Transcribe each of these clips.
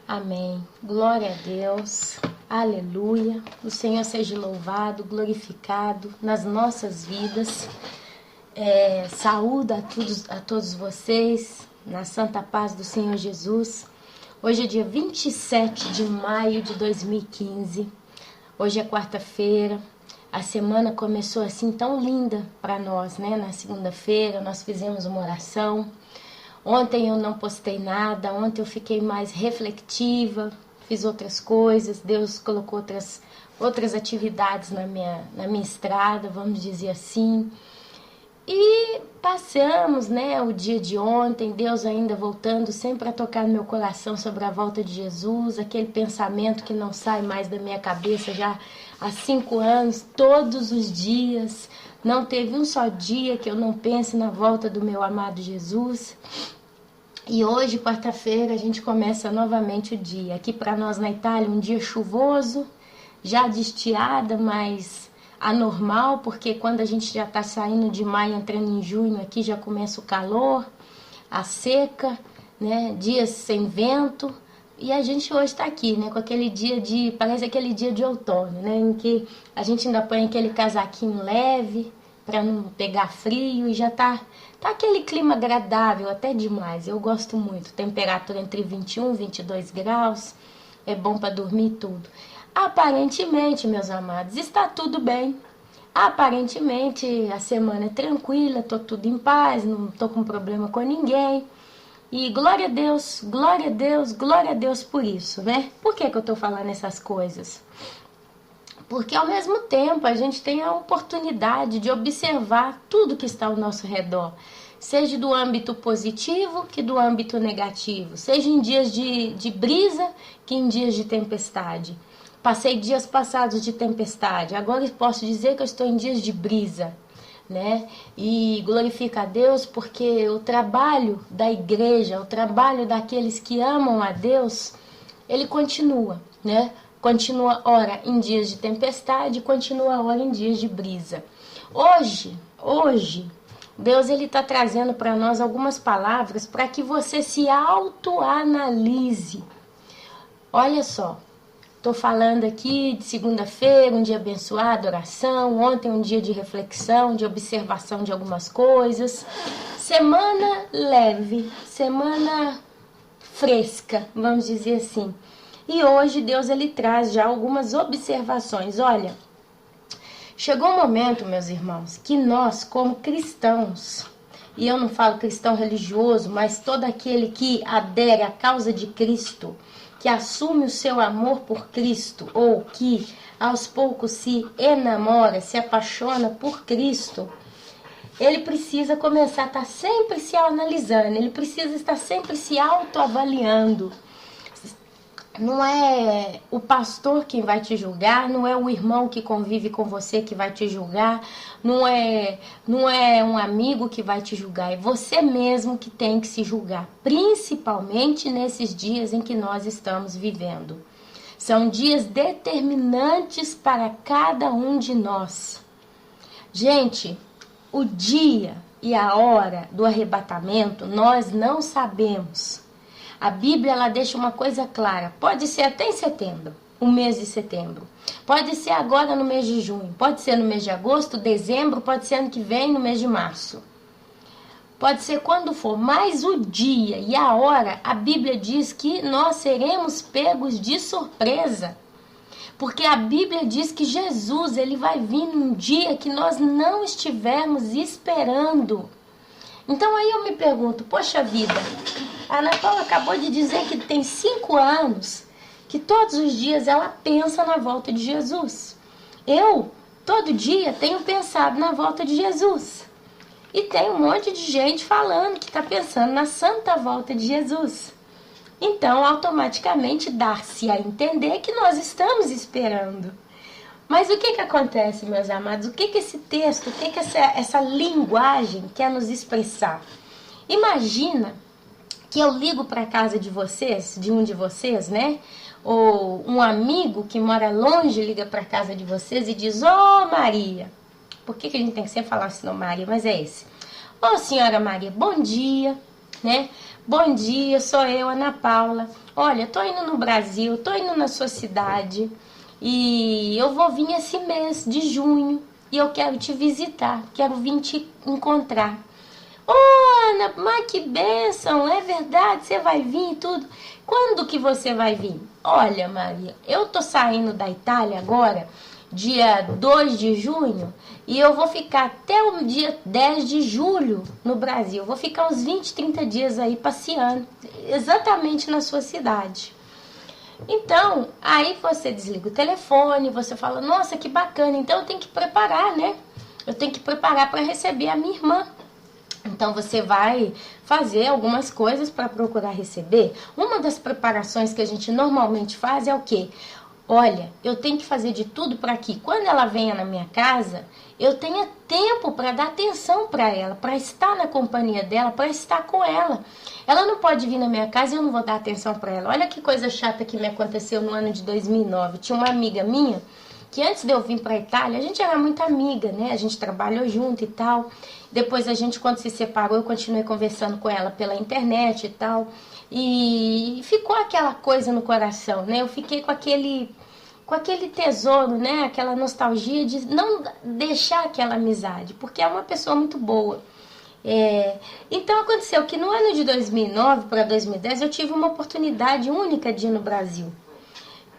Amém. Glória a Deus. Aleluia. O Senhor seja louvado, glorificado nas nossas vidas. Saúdo a todos vocês na santa paz do Senhor Jesus. Hoje é dia 27 de maio de 2015. Hoje é quarta-feira. A semana começou assim tão linda para nós, né? Na segunda-feira nós fizemos uma oração. Ontem eu não postei nada, ontem eu fiquei mais reflexiva, fiz outras coisas, Deus colocou outras atividades na minha estrada, vamos dizer assim. E passamos, né, o dia de ontem, Deus ainda voltando sempre a tocar no meu coração sobre a volta de Jesus, aquele pensamento que não sai mais da minha cabeça já há 5 anos, todos os dias. Não teve um só dia que eu não pense na volta do meu amado Jesus. E hoje, quarta-feira, a gente começa novamente o dia. Aqui para nós na Itália, um dia chuvoso, já de estiada, mas anormal, porque quando a gente já está saindo de maio, entrando em junho, aqui já começa o calor, a seca, né? Dias sem vento. E a gente hoje está aqui, né? Com aquele dia parece aquele dia de outono, né? Em que a gente ainda põe aquele casaquinho leve para não pegar frio e já tá aquele clima agradável, até demais. Eu gosto muito. Temperatura entre 21 e 22 graus. É bom para dormir e tudo. Aparentemente, meus amados, está tudo bem. Aparentemente, a semana é tranquila, tô tudo em paz, não tô com problema com ninguém. E glória a Deus, glória a Deus, glória a Deus por isso, né? Por que eu tô falando essas coisas? Porque ao mesmo tempo a gente tem a oportunidade de observar tudo que está ao nosso redor, seja do âmbito positivo que do âmbito negativo, seja em dias de brisa que em dias de tempestade. Passei dias passados de tempestade, agora posso dizer que eu estou em dias de brisa, né? E glorifica a Deus porque o trabalho da igreja, o trabalho daqueles que amam a Deus, ele continua, né? Continua ora em dias de tempestade, continua ora em dias de brisa. Hoje, Deus ele está trazendo para nós algumas palavras para que você se autoanalise. Olha só, estou falando aqui de segunda-feira, um dia abençoado, oração. Ontem um dia de reflexão, de observação de algumas coisas. Semana leve, semana fresca, vamos dizer assim. E hoje Deus ele traz já algumas observações. Olha, chegou um momento, meus irmãos, que nós como cristãos, e eu não falo cristão religioso, mas todo aquele que adere à causa de Cristo, que assume o seu amor por Cristo, ou que aos poucos se enamora, se apaixona por Cristo, ele precisa começar a estar sempre se analisando, ele precisa estar sempre se autoavaliando. Não é o pastor quem vai te julgar, não é o irmão que convive com você que vai te julgar, não é um amigo que vai te julgar, é você mesmo que tem que se julgar, principalmente nesses dias em que nós estamos vivendo. São dias determinantes para cada um de nós. Gente, o dia e a hora do arrebatamento nós não sabemos. A Bíblia ela deixa uma coisa clara, pode ser até em setembro, o mês de setembro, pode ser agora no mês de junho, pode ser no mês de agosto, dezembro, pode ser ano que vem no mês de março, pode ser quando for, mas o dia e a hora, a Bíblia diz que nós seremos pegos de surpresa, porque a Bíblia diz que Jesus ele vai vir num dia que nós não estivermos esperando. Então aí eu me pergunto, poxa vida, a Ana Paula acabou de dizer que tem 5 anos, que todos os dias ela pensa na volta de Jesus. Eu, todo dia, tenho pensado na volta de Jesus. E tem um monte de gente falando que está pensando na santa volta de Jesus. Então, automaticamente, dá-se a entender que nós estamos esperando. Mas o que acontece, meus amados? O que esse texto, o que essa linguagem quer nos expressar? Imagina que eu ligo para a casa de vocês, de um de vocês, né? Ou um amigo que mora longe liga para a casa de vocês e diz, ô Maria, por que a gente tem que sempre falar assim, não Maria, mas é esse. Ô senhora Maria, bom dia, né? Bom dia, sou eu, Ana Paula. Olha, tô indo no Brasil, tô indo na sua cidade e eu vou vir esse mês de junho e eu quero te visitar, quero vir te encontrar. Ô, Ana, mas que bênção, é verdade, você vai vir e tudo. Quando que você vai vir? Olha, Maria, eu tô saindo da Itália agora, dia 2 de junho, e eu vou ficar até o dia 10 de julho no Brasil. Eu vou ficar uns 20, 30 dias aí passeando, exatamente na sua cidade. Então, aí você desliga o telefone, você fala, nossa, que bacana, então eu tenho que preparar, né? Eu tenho que preparar para receber a minha irmã. Então você vai fazer algumas coisas para procurar receber. Uma das preparações que a gente normalmente faz é o quê? Olha, eu tenho que fazer de tudo para que quando ela venha na minha casa, eu tenha tempo para dar atenção para ela, para estar na companhia dela, para estar com ela. Ela não pode vir na minha casa e eu não vou dar atenção para ela. Olha que coisa chata que me aconteceu no ano de 2009. Tinha uma amiga minha que antes de eu vir para a Itália, a gente era muito amiga, né? A gente trabalhou junto e tal. Depois a gente, quando se separou, eu continuei conversando com ela pela internet e tal. E ficou aquela coisa no coração, né? Eu fiquei com aquele tesouro, né? Aquela nostalgia de não deixar aquela amizade, porque é uma pessoa muito boa. Então aconteceu que no ano de 2009 para 2010 eu tive uma oportunidade única de ir no Brasil.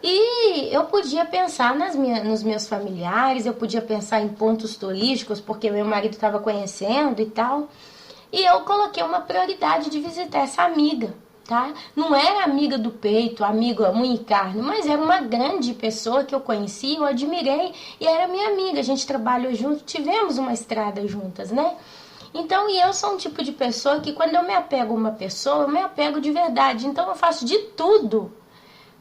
E eu podia pensar nos meus familiares, eu podia pensar em pontos turísticos, porque meu marido estava conhecendo e tal. E eu coloquei uma prioridade de visitar essa amiga, tá? Não era amiga do peito, amiga unha e carne, mas era uma grande pessoa que eu conheci, eu admirei e era minha amiga. A gente trabalhou junto, tivemos uma estrada juntas, né? Então, e eu sou um tipo de pessoa que quando eu me apego a uma pessoa, eu me apego de verdade. Então, eu faço de tudo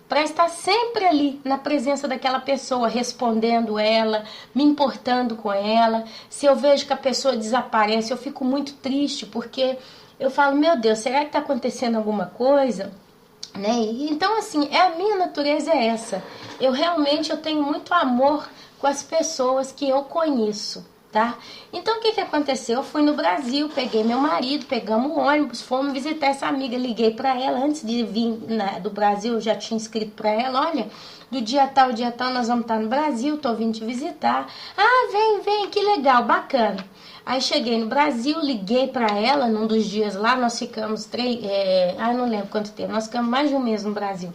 para estar sempre ali na presença daquela pessoa, respondendo ela, me importando com ela. Se eu vejo que a pessoa desaparece, eu fico muito triste, porque eu falo, meu Deus, será que está acontecendo alguma coisa? Né? Então, assim, a minha natureza é essa. Eu realmente tenho muito amor com as pessoas que eu conheço. Tá? Então o que aconteceu? Eu fui no Brasil, peguei meu marido, pegamos um ônibus, fomos visitar essa amiga, liguei para ela, antes de vir do Brasil, eu já tinha escrito para ela, olha, do dia tal, nós vamos estar no Brasil, tô vindo te visitar. Ah, vem, que legal, bacana. Aí cheguei no Brasil, liguei para ela, num dos dias lá, nós ficamos não lembro quanto tempo, nós ficamos mais de um mês no Brasil.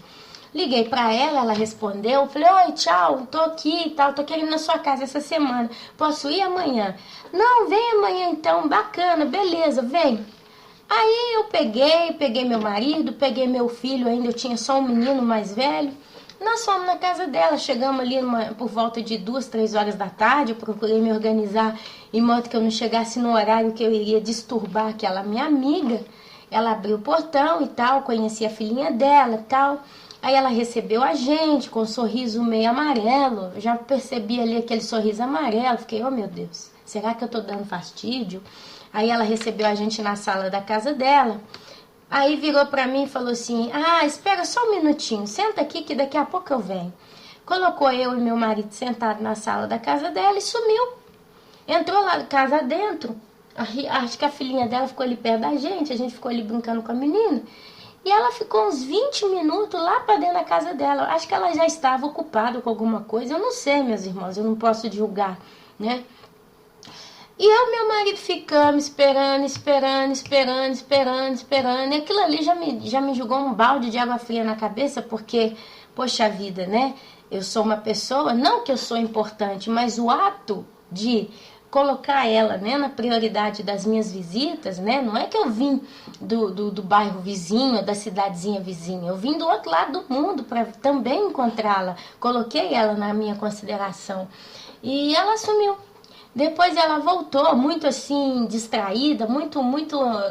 Liguei pra ela respondeu, falei, oi, tchau, tô aqui e tal, tô querendo ir na sua casa essa semana, posso ir amanhã? Não, vem amanhã então, bacana, beleza, vem. Aí eu peguei meu marido, peguei meu filho, ainda eu tinha só um menino mais velho, nós fomos na casa dela, chegamos ali por volta de 2, 3 horas da tarde, eu procurei me organizar em modo que eu não chegasse no horário que eu iria disturbar aquela minha amiga. Ela abriu o portão e tal, conheci a filhinha dela e tal. Aí ela recebeu a gente com um sorriso meio amarelo. Eu já percebi ali aquele sorriso amarelo. Fiquei, oh meu Deus, será que eu tô dando fastídio? Aí ela recebeu a gente na sala da casa dela. Aí virou pra mim e falou assim, espera só um minutinho, senta aqui que daqui a pouco eu venho. Colocou eu e meu marido sentados na sala da casa dela e sumiu. Entrou lá casa dentro. Acho que a filhinha dela ficou ali perto da gente, a gente ficou ali brincando com a menina. E ela ficou uns 20 minutos lá para dentro da casa dela. Acho que ela já estava ocupada com alguma coisa. Eu não sei, meus irmãos, eu não posso julgar, né? E eu e meu marido ficamos esperando. E aquilo ali já me jogou um balde de água fria na cabeça, porque, poxa vida, né? Eu sou uma pessoa, não que eu sou importante, mas o ato de colocar ela, né, na prioridade das minhas visitas, né? Não é que eu vim do bairro vizinho, da cidadezinha vizinha. Eu vim do outro lado do mundo para também encontrá-la. Coloquei ela na minha consideração. E ela sumiu. Depois ela voltou muito assim, distraída, muito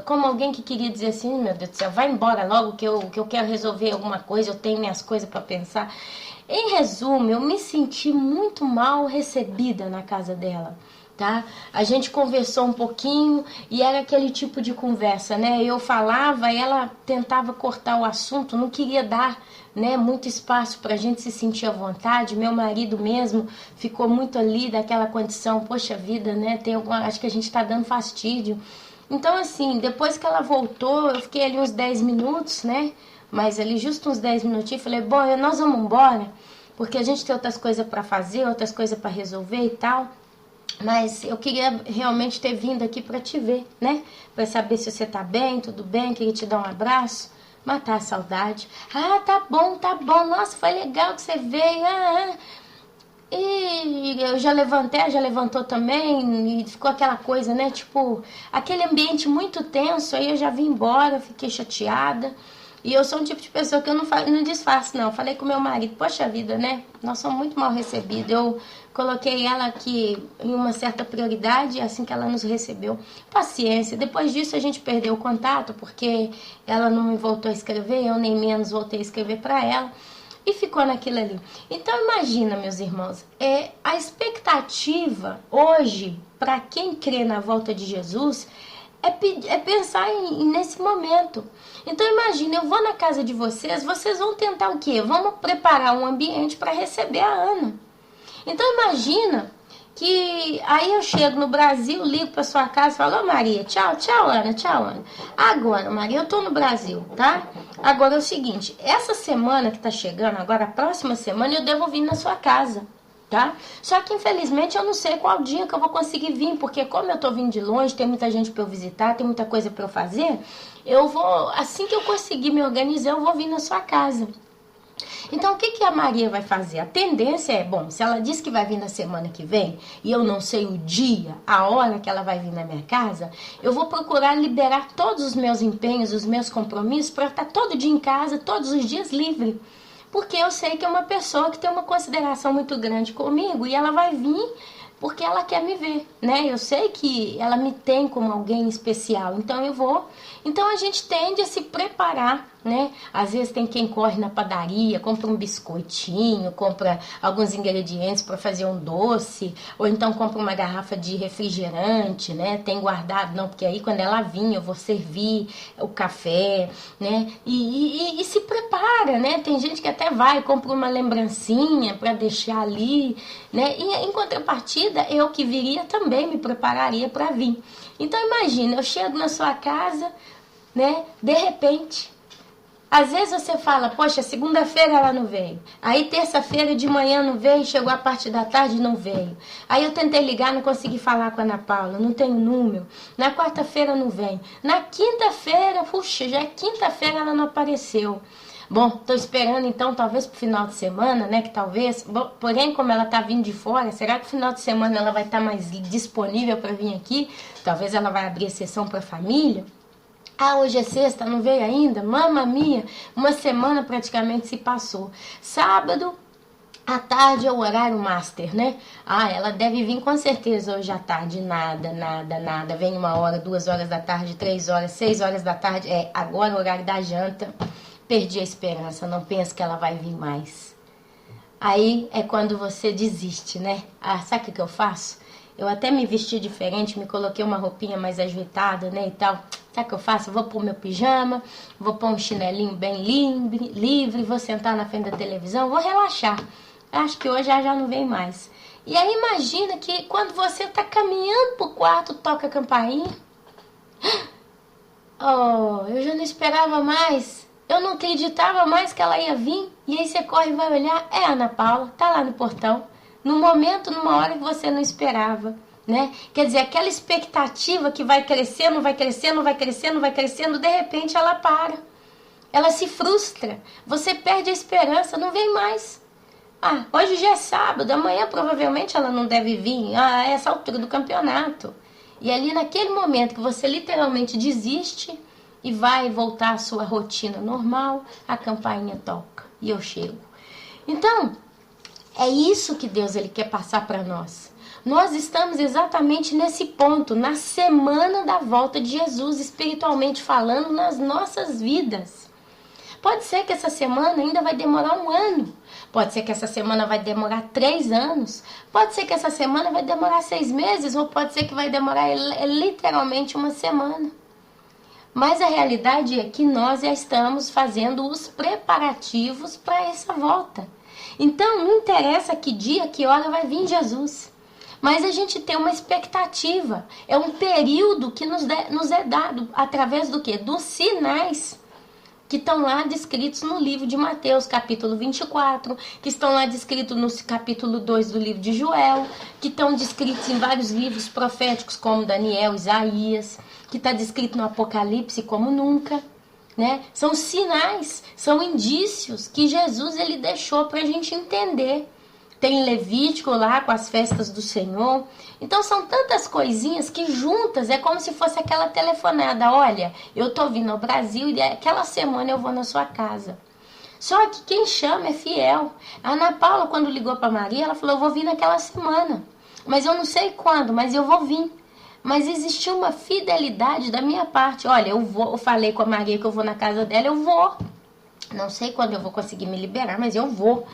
como alguém que queria dizer assim, meu Deus do céu, vai embora logo que eu quero resolver alguma coisa, eu tenho minhas coisas para pensar. Em resumo, eu me senti muito mal recebida na casa dela. Tá? A gente conversou um pouquinho e era aquele tipo de conversa, né? Eu falava e ela tentava cortar o assunto, não queria dar, né, muito espaço para a gente se sentir à vontade. Meu marido mesmo ficou muito ali daquela condição, poxa vida, né? Acho que a gente está dando fastídio. Então, assim, depois que ela voltou, eu fiquei ali uns 10 minutos, né? Mas ali justo uns 10 minutinhos, falei, bom, nós vamos embora, porque a gente tem outras coisas para fazer, outras coisas para resolver e tal. Mas eu queria realmente ter vindo aqui para te ver, né? Para saber se você tá bem, tudo bem, queria te dar um abraço, matar a saudade. Ah, tá bom, nossa, foi legal que você veio, E eu já levantei, ela já levantou também, e ficou aquela coisa, né? Tipo, aquele ambiente muito tenso, aí eu já vim embora, fiquei chateada. E eu sou um tipo de pessoa que eu não disfarço, não. Falei com meu marido, poxa vida, né? Nós somos muito mal recebidos. Eu coloquei ela aqui em uma certa prioridade, assim que ela nos recebeu. Paciência. Depois disso a gente perdeu o contato, porque ela não me voltou a escrever, eu nem menos voltei a escrever para ela. E ficou naquilo ali. Então imagina, meus irmãos, a expectativa hoje, para quem crê na volta de Jesus, é pensar nesse momento. Então imagina, eu vou na casa de vocês vão tentar o quê? Vamos preparar um ambiente para receber a Ana. Então imagina que aí eu chego no Brasil, ligo para sua casa e falo, ô Maria, tchau, Ana, tchau, Ana. Agora, Maria, eu tô no Brasil, tá? Agora é o seguinte, essa semana que tá chegando, agora a próxima semana, eu devo vir na sua casa, tá? Só que infelizmente eu não sei qual dia que eu vou conseguir vir, porque como eu tô vindo de longe, tem muita gente para eu visitar, tem muita coisa para eu fazer, eu vou, assim que eu conseguir me organizar, eu vou vir na sua casa. Então, o que a Maria vai fazer? A tendência é, bom, se ela diz que vai vir na semana que vem, e eu não sei o dia, a hora que ela vai vir na minha casa, eu vou procurar liberar todos os meus empenhos, os meus compromissos, para estar todo dia em casa, todos os dias livre. Porque eu sei que é uma pessoa que tem uma consideração muito grande comigo, e ela vai vir porque ela quer me ver, né? Eu sei que ela me tem como alguém especial, então eu vou. Então a gente tende a se preparar, né? Às vezes tem quem corre na padaria, compra um biscoitinho, compra alguns ingredientes para fazer um doce, ou então compra uma garrafa de refrigerante, né? Tem guardado, não, porque aí quando ela vir eu vou servir o café, né? E se prepara, né? Tem gente que até vai, compra uma lembrancinha para deixar ali, né? E em contrapartida, eu que viria também me prepararia para vir. Então imagina, eu chego na sua casa, né? De repente, às vezes você fala, poxa, segunda-feira ela não veio. Aí terça-feira de manhã não veio, chegou a parte da tarde e não veio. Aí eu tentei ligar, não consegui falar com a Ana Paula, não tenho número. Na quarta-feira não vem. Na quinta-feira, puxa, já é quinta-feira ela não apareceu. Bom, tô esperando então, talvez pro final de semana, né, que talvez, bom, porém como ela tá vindo de fora, será que no final de semana ela vai estar mais disponível para vir aqui? Talvez ela vai abrir exceção para família? Ah, hoje é sexta, não veio ainda? Mamma mia, uma semana praticamente se passou. Sábado à tarde é o horário master, né? Ah, ela deve vir com certeza hoje à tarde. Nada. Vem 1 hora, 2 horas da tarde, 3 horas, 6 horas da tarde. Agora é o horário da janta. Perdi a esperança, não penso que ela vai vir mais. Aí é quando você desiste, né? Ah, sabe o que eu faço? Eu até me vesti diferente, me coloquei uma roupinha mais ajeitada, né, e tal. Sabe o que eu faço? Eu vou pôr meu pijama, vou pôr um chinelinho bem livre, vou sentar na frente da televisão, vou relaxar. Acho que hoje ela já não vem mais. E aí imagina que quando você tá caminhando pro quarto, toca a campainha. Oh, eu já não esperava mais. Eu não acreditava mais que ela ia vir. E aí você corre e vai olhar, é a Ana Paula, tá lá no portão. No momento, numa hora que você não esperava, né? Quer dizer, aquela expectativa que vai crescendo, de repente ela para. Ela se frustra. Você perde a esperança, não vem mais. Ah, hoje já é sábado, amanhã provavelmente ela não deve vir a essa altura do campeonato. E ali naquele momento que você literalmente desiste e vai voltar à sua rotina normal, a campainha toca e eu chego. Então, é isso que Deus ele quer passar para nós. Nós estamos exatamente nesse ponto, na semana da volta de Jesus, espiritualmente falando, nas nossas vidas. Pode ser que essa semana ainda vai demorar 1 ano. Pode ser que essa semana vai demorar 3 anos. Pode ser que essa semana vai demorar 6 meses. Ou pode ser que vai demorar literalmente 1 semana. Mas a realidade é que nós já estamos fazendo os preparativos para essa volta. Então, não interessa que dia, que hora vai vir Jesus. Mas a gente tem uma expectativa. É um período que nos é dado através do quê? Dos sinais que estão lá descritos no livro de Mateus, capítulo 24, que estão lá descritos no capítulo 2 do livro de Joel, que estão descritos em vários livros proféticos, como Daniel, Isaías, que está descrito no Apocalipse como nunca, né? São sinais, são indícios que Jesus ele deixou para a gente entender. Tem Levítico lá com as festas do Senhor. Então são tantas coisinhas que juntas é como se fosse aquela telefonada. Olha, eu tô vindo ao Brasil e aquela semana eu vou na sua casa. Só que quem chama é fiel. A Ana Paula, quando ligou para Maria, ela falou, eu vou vir naquela semana. Mas eu não sei quando, mas eu vou vir. Mas existiu uma fidelidade da minha parte. Olha, eu falei com a Maria que eu vou na casa dela, eu vou. Não sei quando eu vou conseguir me liberar, mas eu vou.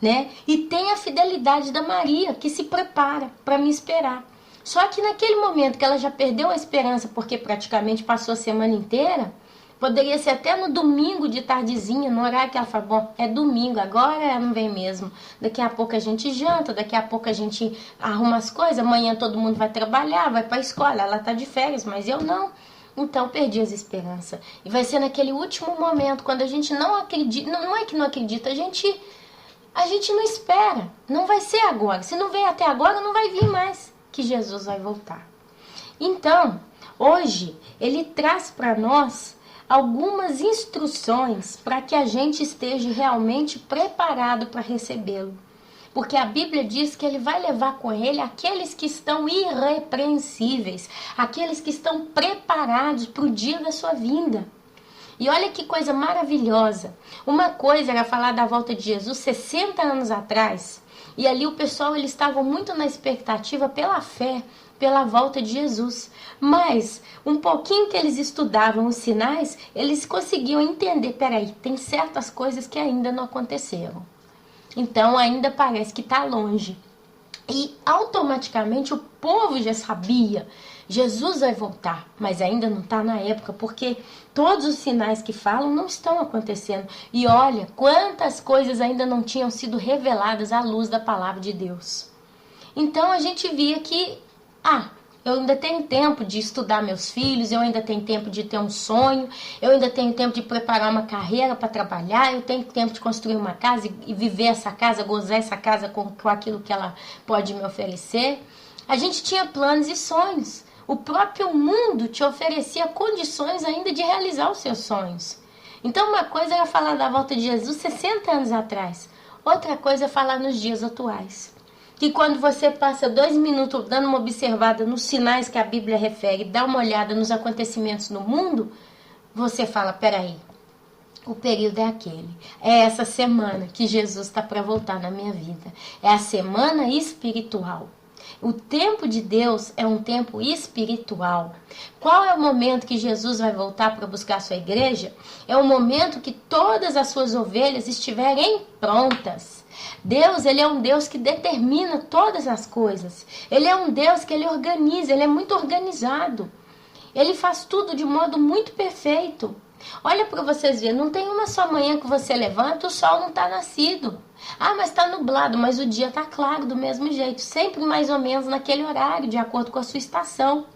Né? E tem a fidelidade da Maria, que se prepara para me esperar. Só que naquele momento que ela já perdeu a esperança, porque praticamente passou a semana inteira, poderia ser até no domingo de tardezinha, no horário que ela fala, bom, é domingo, agora ela não vem mesmo. Daqui a pouco a gente janta, daqui a pouco a gente arruma as coisas, amanhã todo mundo vai trabalhar, vai para a escola, ela tá de férias, mas eu não. Então perdi as esperanças. E vai ser naquele último momento, quando a gente não acredita, não é que não acredita, a gente não espera, não vai ser agora. Se não veio até agora, não vai vir mais que Jesus vai voltar. Então, hoje, ele traz para nós algumas instruções para que a gente esteja realmente preparado para recebê-lo. Porque a Bíblia diz que ele vai levar com ele aqueles que estão irrepreensíveis, aqueles que estão preparados para o dia da sua vinda. E olha que coisa maravilhosa. Uma coisa era falar da volta de Jesus 60 anos atrás. E ali o pessoal eles estavam muito na expectativa pela fé, pela volta de Jesus. Mas um pouquinho que eles estudavam os sinais, eles conseguiam entender, peraí, tem certas coisas que ainda não aconteceram. Então ainda parece que está longe. E automaticamente o povo já sabia, Jesus vai voltar, mas ainda não está na época, porque todos os sinais que falam não estão acontecendo. E olha, quantas coisas ainda não tinham sido reveladas à luz da palavra de Deus. Então a gente via que, eu ainda tenho tempo de estudar meus filhos, eu ainda tenho tempo de ter um sonho, eu ainda tenho tempo de preparar uma carreira para trabalhar, eu tenho tempo de construir uma casa e viver essa casa, gozar essa casa com aquilo que ela pode me oferecer. A gente tinha planos e sonhos. O próprio mundo te oferecia condições ainda de realizar os seus sonhos. Então uma coisa era falar da volta de Jesus 60 anos atrás, outra coisa é falar nos dias atuais. Que quando você passa 2 minutos dando uma observada nos sinais que a Bíblia refere, dá uma olhada nos acontecimentos no mundo, você fala, peraí, o período é aquele. É essa semana que Jesus está para voltar na minha vida. É a semana espiritual. O tempo de Deus é um tempo espiritual. Qual é o momento que Jesus vai voltar para buscar a sua igreja? É o momento que todas as suas ovelhas estiverem prontas. Deus, ele é um Deus que determina todas as coisas. Ele é um Deus que ele organiza, ele é muito organizado. Ele faz tudo de modo muito perfeito. Olha para vocês verem, não tem uma só manhã que você levanta, o sol não está nascido. Mas está nublado, mas o dia está claro do mesmo jeito, sempre mais ou menos naquele horário, de acordo com a sua estação.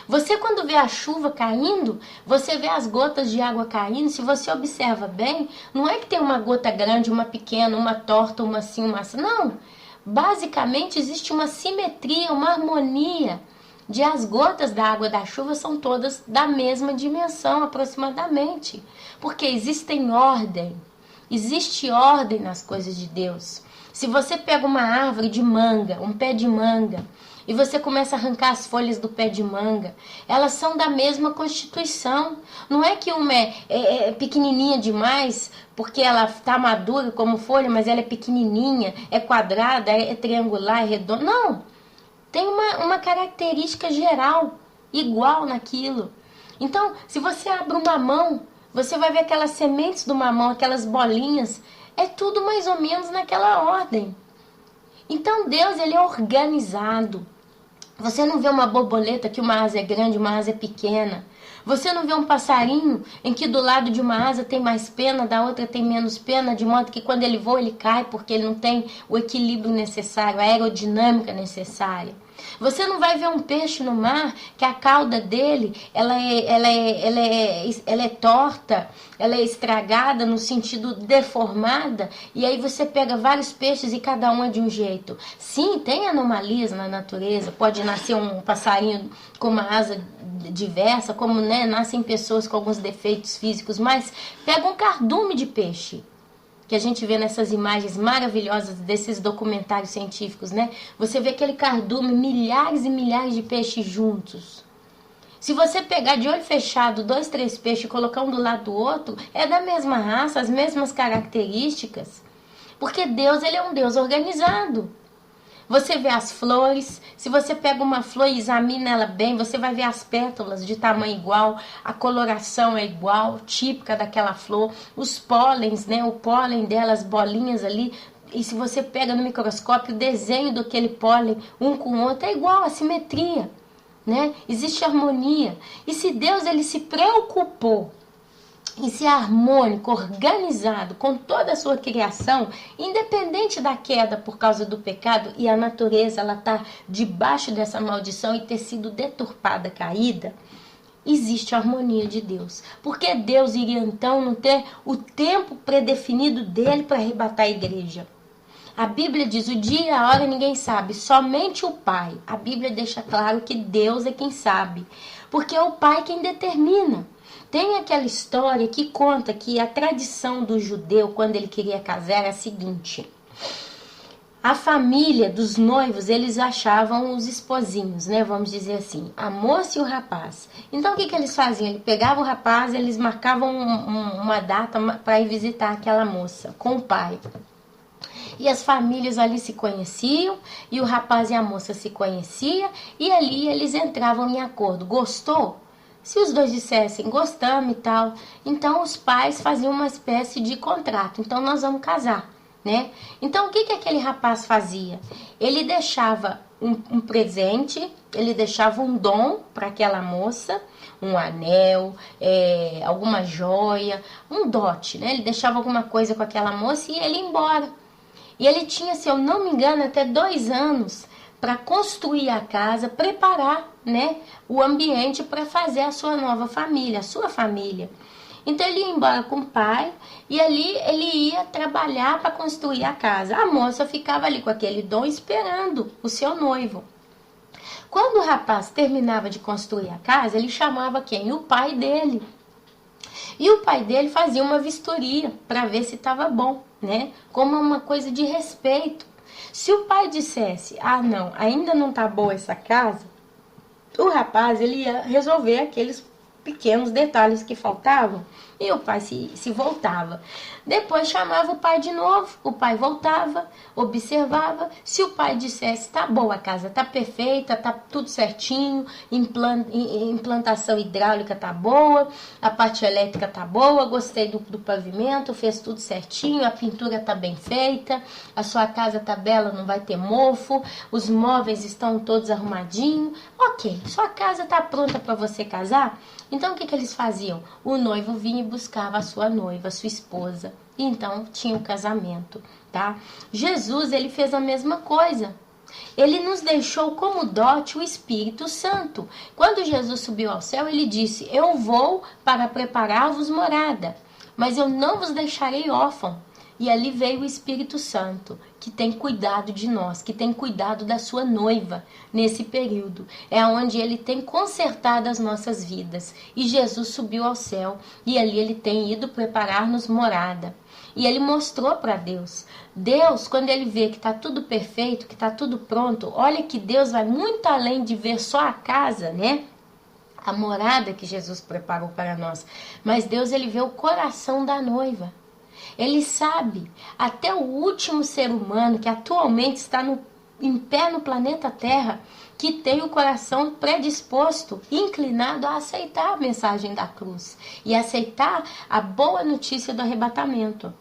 Você quando vê a chuva caindo, você vê as gotas de água caindo, se você observa bem, não é que tem uma gota grande, uma pequena, uma torta, uma assim, uma assim. Não, basicamente existe uma simetria, uma harmonia, de as gotas da água da chuva são todas da mesma dimensão aproximadamente, porque existe ordem nas coisas de Deus. Se você pega uma árvore de manga, um pé de manga, e você começa a arrancar as folhas do pé de manga, elas são da mesma constituição. Não é que uma é pequenininha demais, porque ela está madura como folha, mas ela é pequenininha, é quadrada, é triangular, é redonda. Não! Tem uma característica geral, igual naquilo. Então, se você abre um mamão, você vai ver aquelas sementes do mamão, aquelas bolinhas, é tudo mais ou menos naquela ordem. Então, Deus, ele é organizado. Você não vê uma borboleta que uma asa é grande, uma asa é pequena. Você não vê um passarinho em que do lado de uma asa tem mais pena, da outra tem menos pena, de modo que quando ele voa ele cai porque ele não tem o equilíbrio necessário, a aerodinâmica necessária. Você não vai ver um peixe no mar que a cauda dele ela é torta, ela é estragada no sentido deformada, e aí você pega vários peixes e cada um é de um jeito. Sim, tem anomalias na natureza, pode nascer um passarinho com uma asa diversa, como nascem pessoas com alguns defeitos físicos, mas pega um cardume de peixe, que a gente vê nessas imagens maravilhosas desses documentários científicos, né? Você vê aquele cardume, milhares e milhares de peixes juntos. Se você pegar de olho fechado 2, 3 peixes e colocar um do lado do outro, é da mesma raça, as mesmas características. Porque Deus, ele é um Deus organizado. Você vê as flores, se você pega uma flor e examina ela bem, você vai ver as pétalas de tamanho igual, a coloração é igual, típica daquela flor, os pólens, o pólen dela, as bolinhas ali, e se você pega no microscópio o desenho daquele pólen, um com o outro, é igual, a simetria, Existe harmonia. E se Deus, ele se preocupou em ser harmônico, organizado com toda a sua criação, independente da queda por causa do pecado, e a natureza ela está debaixo dessa maldição e ter sido deturpada, caída, existe a harmonia de Deus. Porque Deus iria então não ter o tempo predefinido dele para arrebatar a igreja? A Bíblia diz, o dia e a hora ninguém sabe, somente o Pai. A Bíblia deixa claro que Deus é quem sabe, porque é o Pai quem determina. Tem aquela história que conta que a tradição do judeu, quando ele queria casar, era a seguinte. A família dos noivos, eles achavam os esposinhos, vamos dizer assim, a moça e o rapaz. Então, o que eles faziam? Eles pegavam o rapaz, eles marcavam uma data para ir visitar aquela moça com o pai. E as famílias ali se conheciam, e o rapaz e a moça se conheciam, e ali eles entravam em acordo. Gostou? Se os dois dissessem, gostamos e tal, então os pais faziam uma espécie de contrato. Então, nós vamos casar, Então, o que aquele rapaz fazia? Ele deixava um presente, ele deixava um dom para aquela moça, um anel, alguma joia, um dote, Ele deixava alguma coisa com aquela moça e ele ia embora. E ele tinha, se eu não me engano, até 2 anos para construir a casa, preparar, o ambiente para fazer a sua nova família, a sua família. Então ele ia embora com o pai e ali ele ia trabalhar para construir a casa. A moça ficava ali com aquele dom esperando o seu noivo. Quando o rapaz terminava de construir a casa, ele chamava quem? O pai dele. E o pai dele fazia uma vistoria para ver se estava bom, Como uma coisa de respeito. Se o pai dissesse, não, ainda não está boa essa casa, o rapaz ele ia resolver aqueles pequenos detalhes que faltavam e o pai se voltava. Depois chamava o pai de novo, o pai voltava, observava. Se o pai dissesse, tá boa a casa, tá perfeita, tá tudo certinho, implantação hidráulica tá boa, a parte elétrica tá boa, gostei do pavimento, fez tudo certinho, a pintura tá bem feita, a sua casa tá bela, não vai ter mofo, os móveis estão todos arrumadinhos, ok, sua casa tá pronta para você casar? Então, o que eles faziam? O noivo vinha e buscava a sua noiva, a sua esposa. E então, tinha o casamento, tá? Jesus, ele fez a mesma coisa. Ele nos deixou como dote o Espírito Santo. Quando Jesus subiu ao céu, ele disse, eu vou para preparar-vos morada, mas eu não vos deixarei órfão. E ali veio o Espírito Santo, que tem cuidado de nós, que tem cuidado da sua noiva nesse período. É onde ele tem consertado as nossas vidas. E Jesus subiu ao céu e ali ele tem ido preparar-nos morada. E ele mostrou para Deus. Deus, quando ele vê que está tudo perfeito, que está tudo pronto, olha que Deus vai muito além de ver só a casa, a morada que Jesus preparou para nós. Mas Deus, ele vê o coração da noiva. Ele sabe, até o último ser humano que atualmente está em pé no planeta Terra, que tem o coração predisposto, inclinado a aceitar a mensagem da cruz e aceitar a boa notícia do arrebatamento.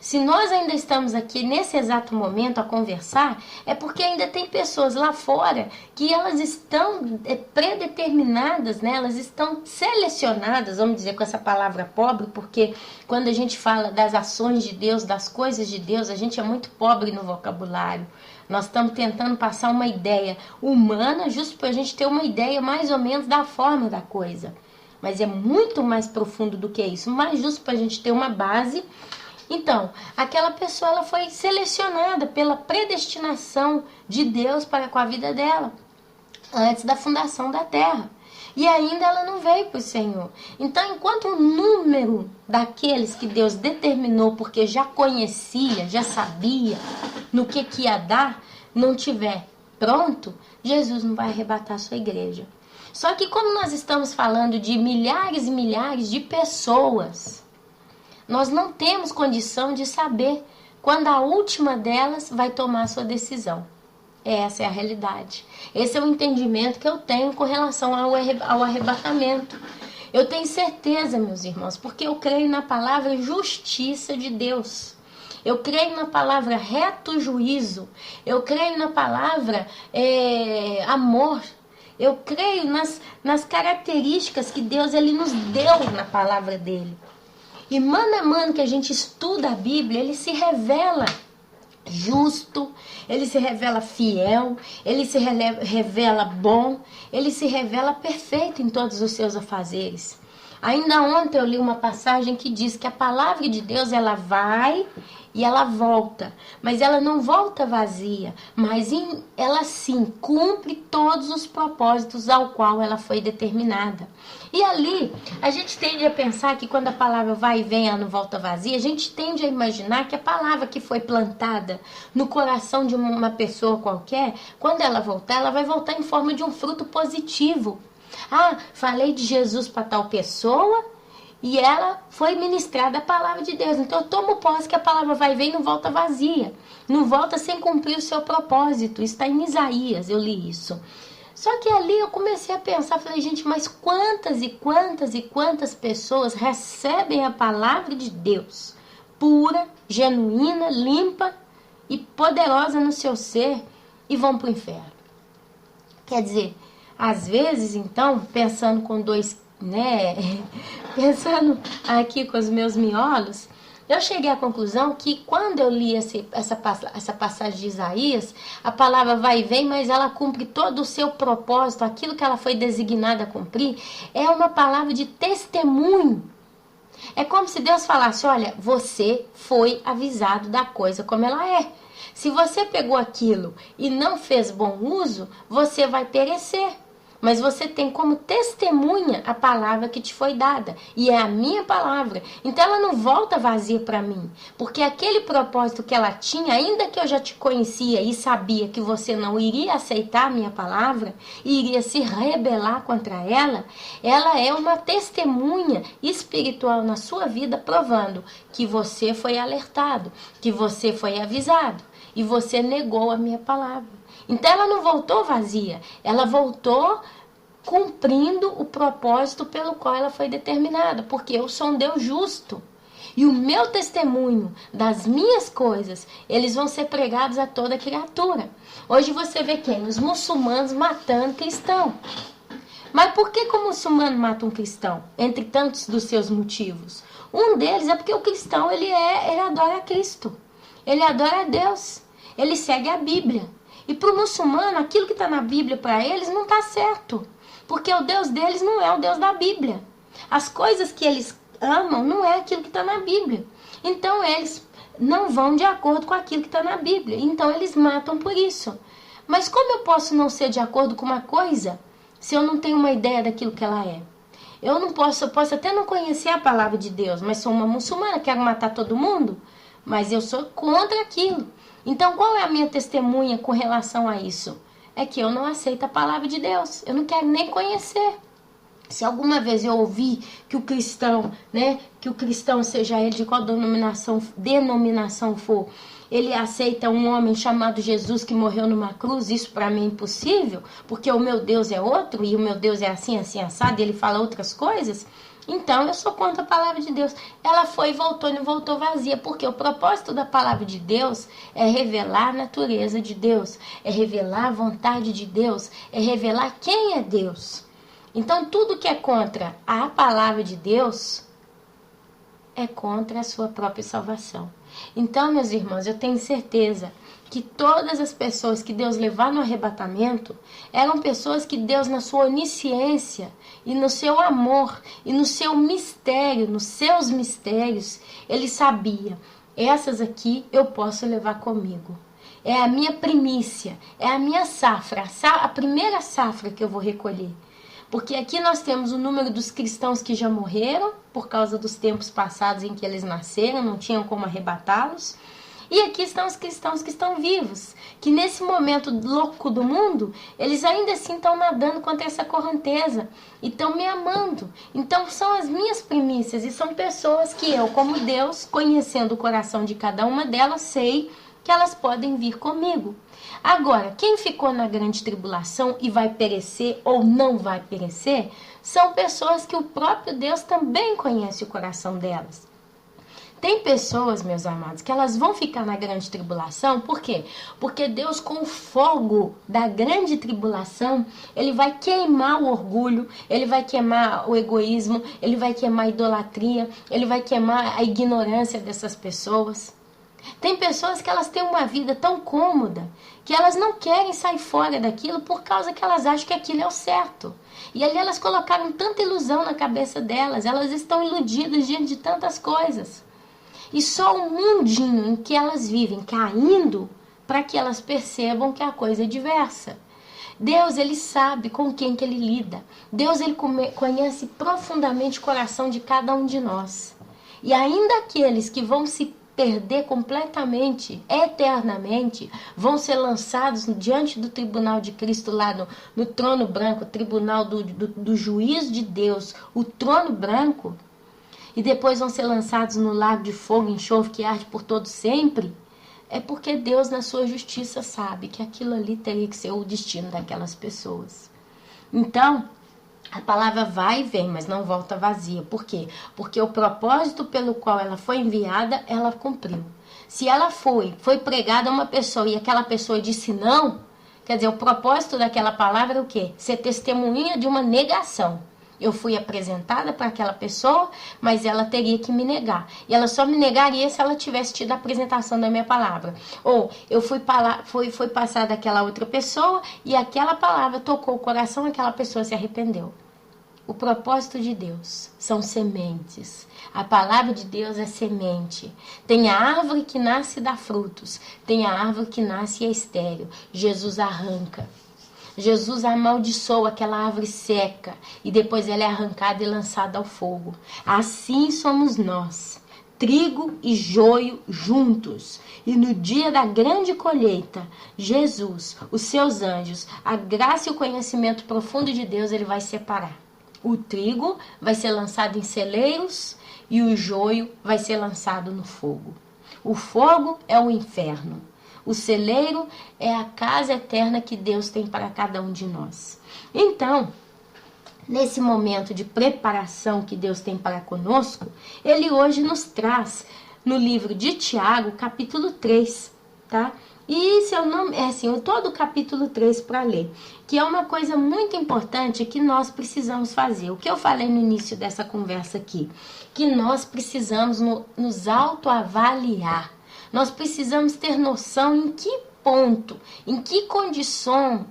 Se nós ainda estamos aqui nesse exato momento a conversar, é porque ainda tem pessoas lá fora que elas estão predeterminadas, né? Elas estão selecionadas, vamos dizer com essa palavra pobre, porque quando a gente fala das ações de Deus, das coisas de Deus, a gente é muito pobre no vocabulário. Nós estamos tentando passar uma ideia humana, justo para a gente ter uma ideia mais ou menos da forma da coisa. Mas é muito mais profundo do que isso, mas justo para a gente ter uma base. Então, aquela pessoa ela foi selecionada pela predestinação de Deus para com a vida dela, antes da fundação da terra. E ainda ela não veio para o Senhor. Então, enquanto o número daqueles que Deus determinou, porque já conhecia, já sabia no que ia dar, não tiver pronto, Jesus não vai arrebatar a sua igreja. Só que como nós estamos falando de milhares e milhares de pessoas, nós não temos condição de saber quando a última delas vai tomar a sua decisão. Essa é a realidade. Esse é o entendimento que eu tenho com relação ao arrebatamento. Eu tenho certeza, meus irmãos, porque eu creio na palavra justiça de Deus. Eu creio na palavra reto juízo. Eu creio na palavra amor. Eu creio nas características que Deus ele nos deu na palavra dele. E mano a mano que a gente estuda a Bíblia, ele se revela justo, ele se revela fiel, ele se revela bom, ele se revela perfeito em todos os seus afazeres. Ainda ontem eu li uma passagem que diz que a palavra de Deus ela vai e ela volta, mas ela não volta vazia, mas ela sim cumpre todos os propósitos ao qual ela foi determinada. E ali, a gente tende a pensar que quando a palavra vai e vem, ela não volta vazia, a gente tende a imaginar que a palavra que foi plantada no coração de uma pessoa qualquer, quando ela voltar, ela vai voltar em forma de um fruto positivo. Ah, falei de Jesus para tal pessoa e ela foi ministrada a palavra de Deus. Então eu tomo posse que a palavra vai e vem e não volta vazia. Não volta sem cumprir o seu propósito. Está em Isaías, eu li isso. Só que ali eu comecei a pensar, falei, gente, mas quantas e quantas e quantas pessoas recebem a palavra de Deus, pura, genuína, limpa e poderosa no seu ser e vão para o inferno? Quer dizer, às vezes, então, pensando com pensando aqui com os meus miolos, eu cheguei à conclusão que quando eu li essa passagem de Isaías, a palavra vai e vem, mas ela cumpre todo o seu propósito, aquilo que ela foi designada a cumprir, é uma palavra de testemunho. É como se Deus falasse, olha, você foi avisado da coisa como ela é. Se você pegou aquilo e não fez bom uso, você vai perecer. Mas você tem como testemunha a palavra que te foi dada. E é a minha palavra. Então ela não volta vazia para mim. Porque aquele propósito que ela tinha, ainda que eu já te conhecia e sabia que você não iria aceitar a minha palavra, e iria se rebelar contra ela é uma testemunha espiritual na sua vida, provando que você foi alertado, que você foi avisado. E você negou a minha palavra. Então ela não voltou vazia, ela voltou cumprindo o propósito pelo qual ela foi determinada, porque eu sou um Deus justo. E o meu testemunho das minhas coisas, eles vão ser pregados a toda criatura. Hoje você vê quem? Os muçulmanos matando cristão. Mas por que o muçulmano mata um cristão? Entre tantos dos seus motivos. Um deles é porque o cristão ele adora a Cristo. Ele adora a Deus. Ele segue a Bíblia. E para o muçulmano, aquilo que está na Bíblia para eles não está certo. Porque o Deus deles não é o Deus da Bíblia. As coisas que eles amam não é aquilo que está na Bíblia. Então eles não vão de acordo com aquilo que está na Bíblia. Então eles matam por isso. Mas como eu posso não ser de acordo com uma coisa se eu não tenho uma ideia daquilo que ela é? Eu posso até não conhecer a palavra de Deus, mas sou uma muçulmana, quero matar todo mundo, mas eu sou contra aquilo. Então, qual é a minha testemunha com relação a isso? É que eu não aceito a palavra de Deus. Eu não quero nem conhecer. Se alguma vez eu ouvir que o cristão, que o cristão, seja ele de qual denominação for, ele aceita um homem chamado Jesus que morreu numa cruz, isso para mim é impossível, porque o meu Deus é outro e o meu Deus é assim, assim, assado, e ele fala outras coisas, Então, eu sou contra a palavra de Deus. Ela foi e voltou, não voltou vazia. Porque o propósito da palavra de Deus é revelar a natureza de Deus. É revelar a vontade de Deus. É revelar quem é Deus. Então, tudo que é contra a palavra de Deus é contra a sua própria salvação. Então, meus irmãos, eu tenho certeza que todas as pessoas que Deus levar no arrebatamento eram pessoas que Deus, na sua onisciência e no seu amor e no seu mistério, nos seus mistérios, Ele sabia: essas aqui eu posso levar comigo. É a minha primícia, é a minha safra, a primeira safra que eu vou recolher. Porque aqui nós temos o número dos cristãos que já morreram, por causa dos tempos passados em que eles nasceram, não tinham como arrebatá-los. E aqui estão os cristãos que estão vivos, que nesse momento louco do mundo, eles ainda assim estão nadando contra essa correnteza e estão me amando. Então são as minhas primícias e são pessoas que eu, como Deus, conhecendo o coração de cada uma delas, sei que elas podem vir comigo. Agora, quem ficou na grande tribulação e vai perecer ou não vai perecer, são pessoas que o próprio Deus também conhece o coração delas. Tem pessoas, meus amados, que elas vão ficar na grande tribulação, por quê? Porque Deus, com o fogo da grande tribulação, Ele vai queimar o orgulho, Ele vai queimar o egoísmo, Ele vai queimar a idolatria, Ele vai queimar a ignorância dessas pessoas. Tem pessoas que elas têm uma vida tão cômoda que elas não querem sair fora daquilo por causa que elas acham que aquilo é o certo. E ali elas colocaram tanta ilusão na cabeça delas, elas estão iludidas diante de tantas coisas. E só o mundinho em que elas vivem caindo para que elas percebam que a coisa é diversa. Deus, Ele sabe com quem que Ele lida. Deus, Ele conhece profundamente o coração de cada um de nós. E ainda aqueles que vão se perder completamente, eternamente, vão ser lançados diante do tribunal de Cristo lá no trono branco, o tribunal do juízo de Deus, o trono branco, e depois vão ser lançados no lago de fogo e enxofre que arde por todo sempre, é porque Deus, na sua justiça, sabe que aquilo ali teria que ser o destino daquelas pessoas. Então, a palavra vai e vem, mas não volta vazia. Por quê? Porque o propósito pelo qual ela foi enviada, ela cumpriu. Se ela foi pregada a uma pessoa e aquela pessoa disse não, quer dizer, o propósito daquela palavra é o quê? Ser testemunha de uma negação. Eu fui apresentada para aquela pessoa, mas ela teria que me negar. E ela só me negaria se ela tivesse tido a apresentação da minha palavra. Ou eu fui passada àquela outra pessoa e aquela palavra tocou o coração, aquela pessoa se arrependeu. O propósito de Deus são sementes. A palavra de Deus é semente. Tem a árvore que nasce e dá frutos. Tem a árvore que nasce e é estéril. Jesus arranca. Jesus amaldiçoa aquela árvore seca e depois ela é arrancada e lançada ao fogo. Assim somos nós, trigo e joio juntos. E no dia da grande colheita, Jesus, os seus anjos, a graça e o conhecimento profundo de Deus, Ele vai separar. O trigo vai ser lançado em celeiros e o joio vai ser lançado no fogo. O fogo é o inferno. O celeiro é a casa eterna que Deus tem para cada um de nós. Então, nesse momento de preparação que Deus tem para conosco, Ele hoje nos traz no livro de Tiago, capítulo 3, tá? E se eu não, todo o capítulo 3 para ler, que é uma coisa muito importante que nós precisamos fazer. O que eu falei no início dessa conversa aqui, que nós precisamos nos autoavaliar. Nós precisamos ter noção em que ponto, em que condição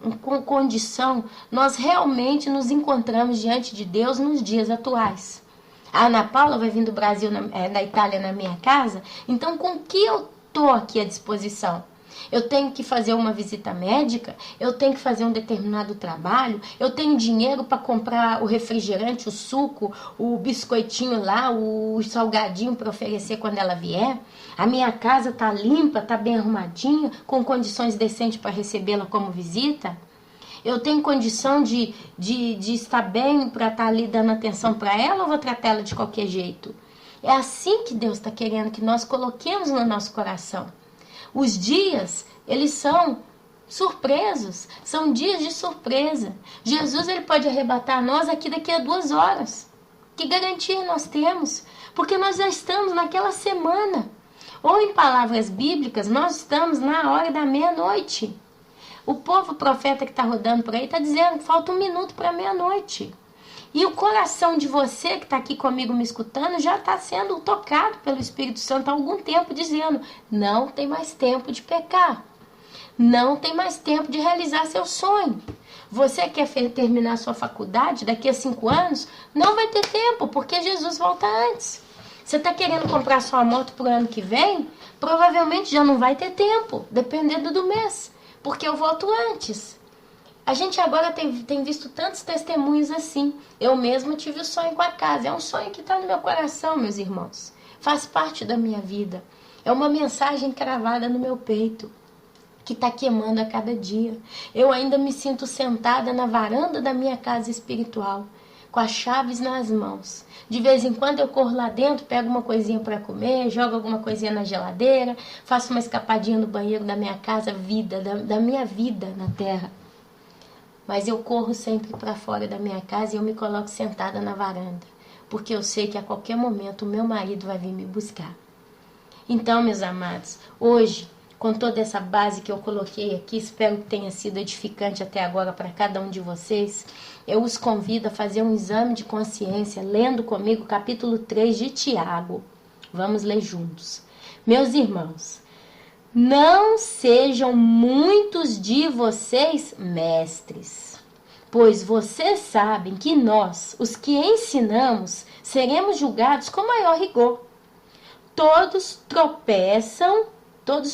nós realmente nos encontramos diante de Deus nos dias atuais. A Ana Paula vai vir do Brasil, da Itália, na minha casa, então com que eu estou aqui à disposição? Eu tenho que fazer uma visita médica, eu tenho que fazer um determinado trabalho, eu tenho dinheiro para comprar o refrigerante, o suco, o biscoitinho lá, o salgadinho para oferecer quando ela vier. A minha casa está limpa, está bem arrumadinha, com condições decentes para recebê-la como visita. Eu tenho condição de estar bem para estar ali dando atenção para ela ou vou tratar ela de qualquer jeito? É assim que Deus está querendo que nós coloquemos no nosso coração. Os dias, eles são surpresos, são dias de surpresa. Jesus, Ele pode arrebatar nós aqui daqui a 2 horas. Que garantia nós temos? Porque nós já estamos naquela semana. Ou em palavras bíblicas, nós estamos na hora da meia-noite. O povo profeta que está rodando por aí está dizendo que falta 1 minuto para meia-noite. E o coração de você que está aqui comigo me escutando já está sendo tocado pelo Espírito Santo há algum tempo, dizendo: não tem mais tempo de pecar. Não tem mais tempo de realizar seu sonho. Você quer terminar sua faculdade daqui a 5 anos? Não vai ter tempo, porque Jesus volta antes. Você está querendo comprar sua moto para o ano que vem? Provavelmente já não vai ter tempo, dependendo do mês, porque eu volto antes. A gente agora tem visto tantos testemunhos assim. Eu mesma tive o sonho com a casa. É um sonho que está no meu coração, meus irmãos. Faz parte da minha vida. É uma mensagem cravada no meu peito, que está queimando a cada dia. Eu ainda me sinto sentada na varanda da minha casa espiritual, com as chaves nas mãos. De vez em quando eu corro lá dentro, pego uma coisinha para comer, jogo alguma coisinha na geladeira, faço uma escapadinha no banheiro da minha casa, da minha vida na terra. Mas eu corro sempre para fora da minha casa e eu me coloco sentada na varanda, porque eu sei que a qualquer momento o meu marido vai vir me buscar. Então, meus amados, hoje, com toda essa base que eu coloquei aqui, espero que tenha sido edificante até agora para cada um de vocês, eu os convido a fazer um exame de consciência, lendo comigo o capítulo 3 de Tiago. Vamos ler juntos. Meus irmãos, não sejam muitos de vocês mestres, pois vocês sabem que nós, os que ensinamos, seremos julgados com maior rigor. Todos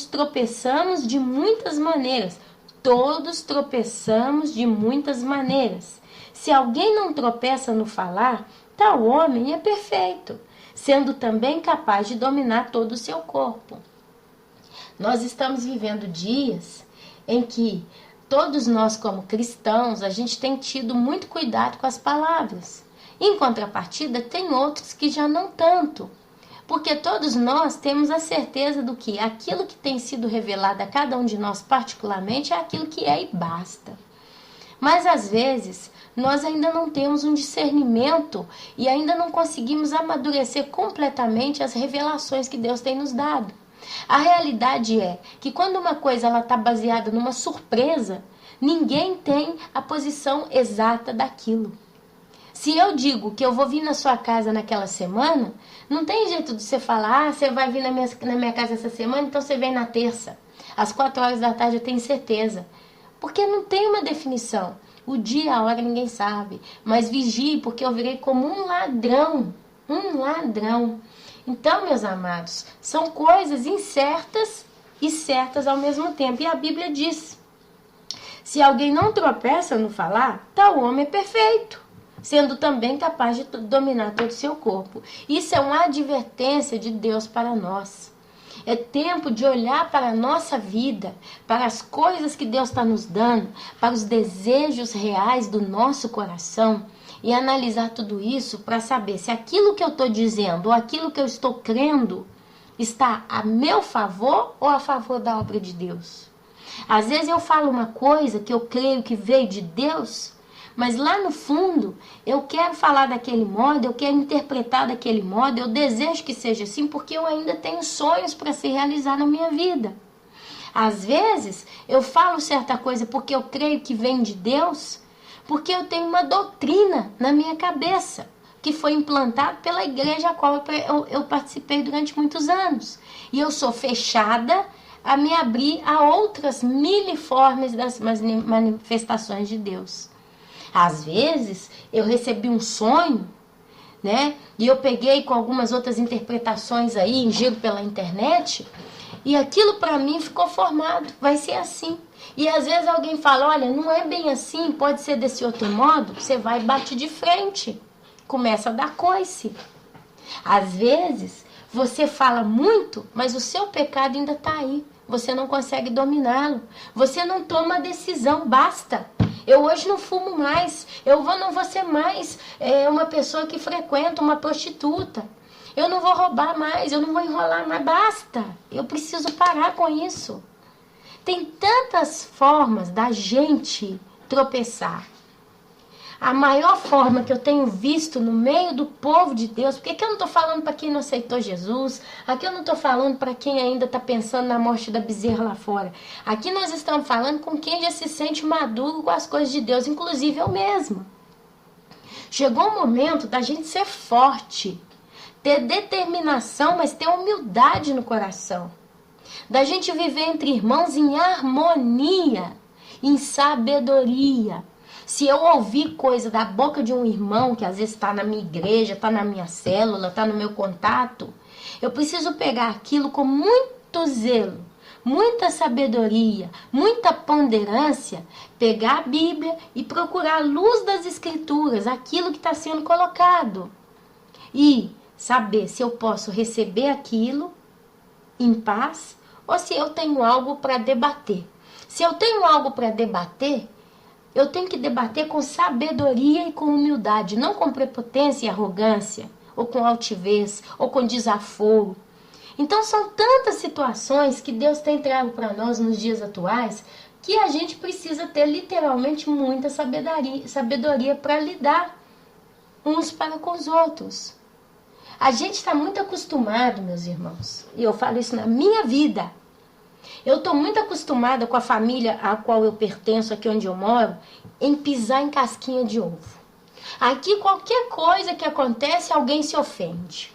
tropeçamos de muitas maneiras. Todos tropeçamos de muitas maneiras. Se alguém não tropeça no falar, tal homem é perfeito, sendo também capaz de dominar todo o seu corpo. Nós estamos vivendo dias em que todos nós, como cristãos, a gente tem tido muito cuidado com as palavras. Em contrapartida, tem outros que já não tanto. Porque todos nós temos a certeza do que aquilo que tem sido revelado a cada um de nós particularmente é aquilo que é e basta. Mas às vezes nós ainda não temos um discernimento e ainda não conseguimos amadurecer completamente as revelações que Deus tem nos dado. A realidade é que quando uma coisa está baseada numa surpresa, ninguém tem a posição exata daquilo. Se eu digo que eu vou vir na sua casa naquela semana, não tem jeito de você falar: você vai vir na minha casa essa semana, então você vem na terça. Às 4 horas da tarde eu tenho certeza. Porque não tem uma definição. O dia, a hora, ninguém sabe. Mas vigie, porque eu virei como um ladrão. Um ladrão. Então, meus amados, são coisas incertas e certas ao mesmo tempo. E a Bíblia diz: se alguém não tropeça no falar, tal homem é perfeito, sendo também capaz de dominar todo o seu corpo. Isso é uma advertência de Deus para nós. É tempo de olhar para a nossa vida, para as coisas que Deus está nos dando, para os desejos reais do nosso coração e analisar tudo isso para saber se aquilo que eu estou dizendo ou aquilo que eu estou crendo está a meu favor ou a favor da obra de Deus. Às vezes eu falo uma coisa que eu creio que veio de Deus, mas lá no fundo eu quero falar daquele modo, eu quero interpretar daquele modo, eu desejo que seja assim porque eu ainda tenho sonhos para se realizar na minha vida. Às vezes eu falo certa coisa porque eu creio que vem de Deus, porque eu tenho uma doutrina na minha cabeça, que foi implantada pela igreja a qual eu participei durante muitos anos. E eu sou fechada a me abrir a outras miliformes das manifestações de Deus. Às vezes eu recebi um sonho, né? E eu peguei com algumas outras interpretações aí, em giro pela internet, e aquilo para mim ficou formado, vai ser assim. E às vezes alguém fala: olha, não é bem assim, pode ser desse outro modo. Você vai e bate de frente, começa a dar coice. Às vezes você fala muito, mas o seu pecado ainda está aí, você não consegue dominá-lo, você não toma a decisão, basta. Eu hoje não fumo mais, não vou ser mais uma pessoa que frequenta uma prostituta, eu não vou roubar mais, eu não vou enrolar mais, basta. Eu preciso parar com isso. Tem tantas formas da gente tropeçar. A maior forma que eu tenho visto no meio do povo de Deus, porque aqui eu não estou falando para quem não aceitou Jesus, aqui eu não estou falando para quem ainda está pensando na morte da bezerra lá fora. Aqui nós estamos falando com quem já se sente maduro com as coisas de Deus, inclusive eu mesma. Chegou o momento da gente ser forte, ter determinação, mas ter humildade no coração. Da gente viver entre irmãos em harmonia, em sabedoria. Se eu ouvir coisa da boca de um irmão, que às vezes está na minha igreja, está na minha célula, está no meu contato, eu preciso pegar aquilo com muito zelo, muita sabedoria, muita ponderância, pegar a Bíblia e procurar a luz das Escrituras, aquilo que está sendo colocado. E saber se eu posso receber aquilo em paz ou se eu tenho algo para debater. Se eu tenho algo para debater, eu tenho que debater com sabedoria e com humildade, não com prepotência e arrogância, ou com altivez, ou com desaforo. Então são tantas situações que Deus tem trago para nós nos dias atuais, que a gente precisa ter literalmente muita sabedoria para lidar uns para com os outros. A gente está muito acostumado, meus irmãos, e eu falo isso na minha vida. Eu estou muito acostumada com a família a qual eu pertenço, aqui onde eu moro, em pisar em casquinha de ovo. Aqui qualquer coisa que acontece, alguém se ofende.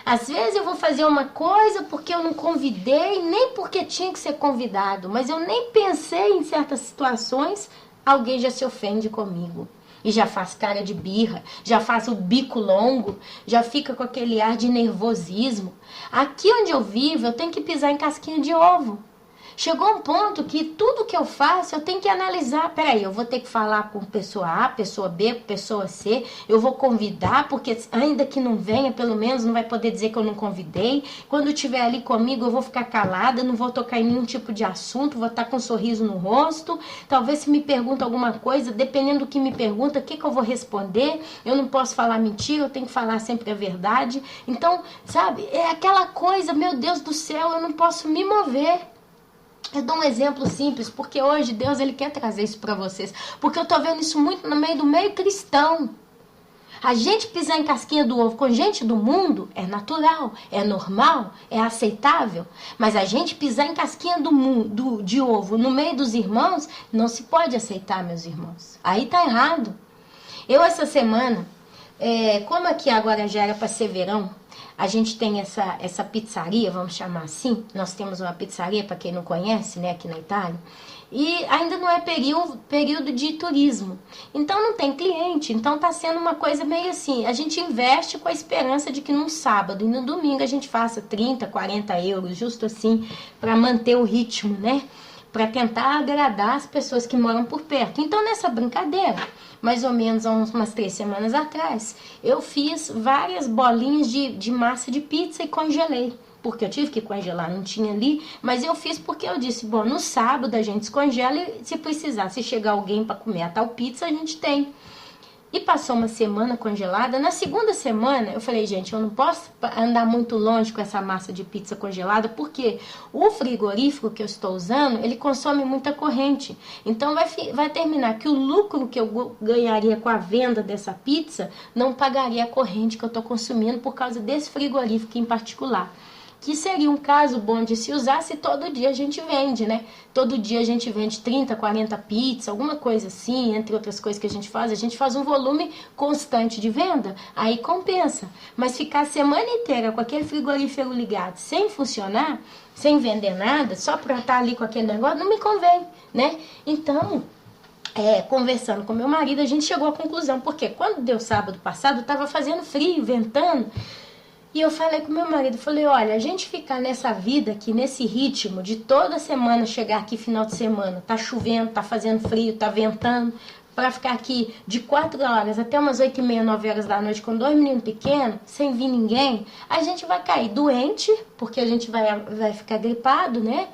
Às vezes eu vou fazer uma coisa porque eu não convidei, nem porque tinha que ser convidado, mas eu nem pensei em certas situações, alguém já se ofende comigo. E já faz cara de birra, já faz o bico longo, já fica com aquele ar de nervosismo. Aqui onde eu vivo, eu tenho que pisar em casquinha de ovo. Chegou um ponto que tudo que eu faço, eu tenho que analisar. Peraí, eu vou ter que falar com pessoa A, pessoa B, pessoa C. Eu vou convidar, porque ainda que não venha, pelo menos não vai poder dizer que eu não convidei. Quando estiver ali comigo, eu vou ficar calada, não vou tocar em nenhum tipo de assunto, vou estar com um sorriso no rosto. Talvez se me pergunta alguma coisa, dependendo do que me pergunta, o que eu vou responder? Eu não posso falar mentira, eu tenho que falar sempre a verdade. Então, sabe, é aquela coisa, meu Deus do céu, eu não posso me mover. Eu dou um exemplo simples, porque hoje Deus ele quer trazer isso para vocês. Porque eu tô vendo isso muito no meio do meio cristão. A gente pisar em casquinha do ovo com gente do mundo é natural, é normal, é aceitável. Mas a gente pisar em casquinha de ovo no meio dos irmãos, não se pode aceitar, meus irmãos. Aí tá errado. Eu essa semana, como aqui agora já era para ser verão, a gente tem essa pizzaria, vamos chamar assim. Nós temos uma pizzaria, para quem não conhece, né, aqui na Itália. E ainda não é período de turismo. Então não tem cliente. Então tá sendo uma coisa meio assim. A gente investe com a esperança de que num sábado e no domingo a gente faça 30, 40 euros, justo assim, para manter o ritmo, né? Para tentar agradar as pessoas que moram por perto. Então nessa brincadeira, mais ou menos há umas 3 semanas atrás, eu fiz várias bolinhas de massa de pizza e congelei. Porque eu tive que congelar, não tinha ali, mas eu fiz porque eu disse, bom, no sábado a gente descongela e se precisar, se chegar alguém para comer a tal pizza, a gente tem. E passou uma semana congelada. Na segunda semana, eu falei, gente, eu não posso andar muito longe com essa massa de pizza congelada, porque o frigorífico que eu estou usando, ele consome muita corrente. Então, vai terminar que o lucro que eu ganharia com a venda dessa pizza, não pagaria a corrente que eu estou consumindo por causa desse frigorífico em particular. Que seria um caso bom de se usar se todo dia a gente vende, né? Todo dia a gente vende 30, 40 pizzas, alguma coisa assim, entre outras coisas que a gente faz um volume constante de venda, aí compensa. Mas ficar a semana inteira com aquele frigorífero ligado, sem funcionar, sem vender nada, só para estar ali com aquele negócio, não me convém, né? Então, conversando com meu marido, a gente chegou à conclusão, porque quando deu sábado passado, estava fazendo frio, ventando. E eu falei com meu marido, falei, olha, a gente ficar nessa vida aqui, nesse ritmo de toda semana chegar aqui final de semana, tá chovendo, tá fazendo frio, tá ventando, para ficar aqui de 4 horas até umas 8h30, 9 horas da noite com 2 meninos pequenos, sem vir ninguém, a gente vai cair doente, porque a gente vai ficar gripado, né?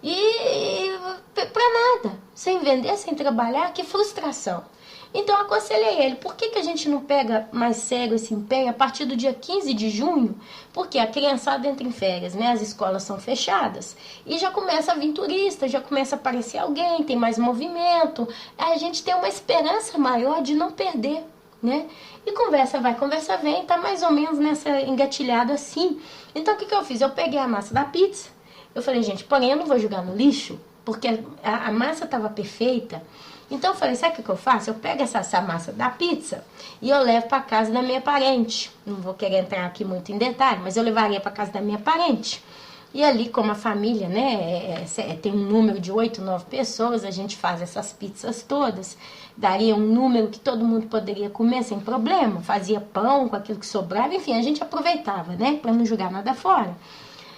E pra nada, sem vender, sem trabalhar, que frustração. Então eu aconselhei ele, por que a gente não pega mais sério esse empenho a partir do dia 15 de junho? Porque a criançada entra em férias, né? As escolas são fechadas e já começa a vir turista, já começa a aparecer alguém, tem mais movimento. Aí a gente tem uma esperança maior de não perder, né? E conversa vai, conversa vem, tá mais ou menos nessa engatilhada assim. Então o que eu fiz? Eu peguei a massa da pizza, eu falei, gente, porém eu não vou jogar no lixo, porque a massa tava perfeita. Então eu falei, sabe o que eu faço? Eu pego essa massa da pizza e eu levo para casa da minha parente. Não vou querer entrar aqui muito em detalhe, mas eu levaria para casa da minha parente. E ali, como a família, né, tem um número de 8, 9 pessoas, a gente faz essas pizzas todas. Daria um número que todo mundo poderia comer sem problema. Fazia pão com aquilo que sobrava, enfim, a gente aproveitava, né, para não jogar nada fora.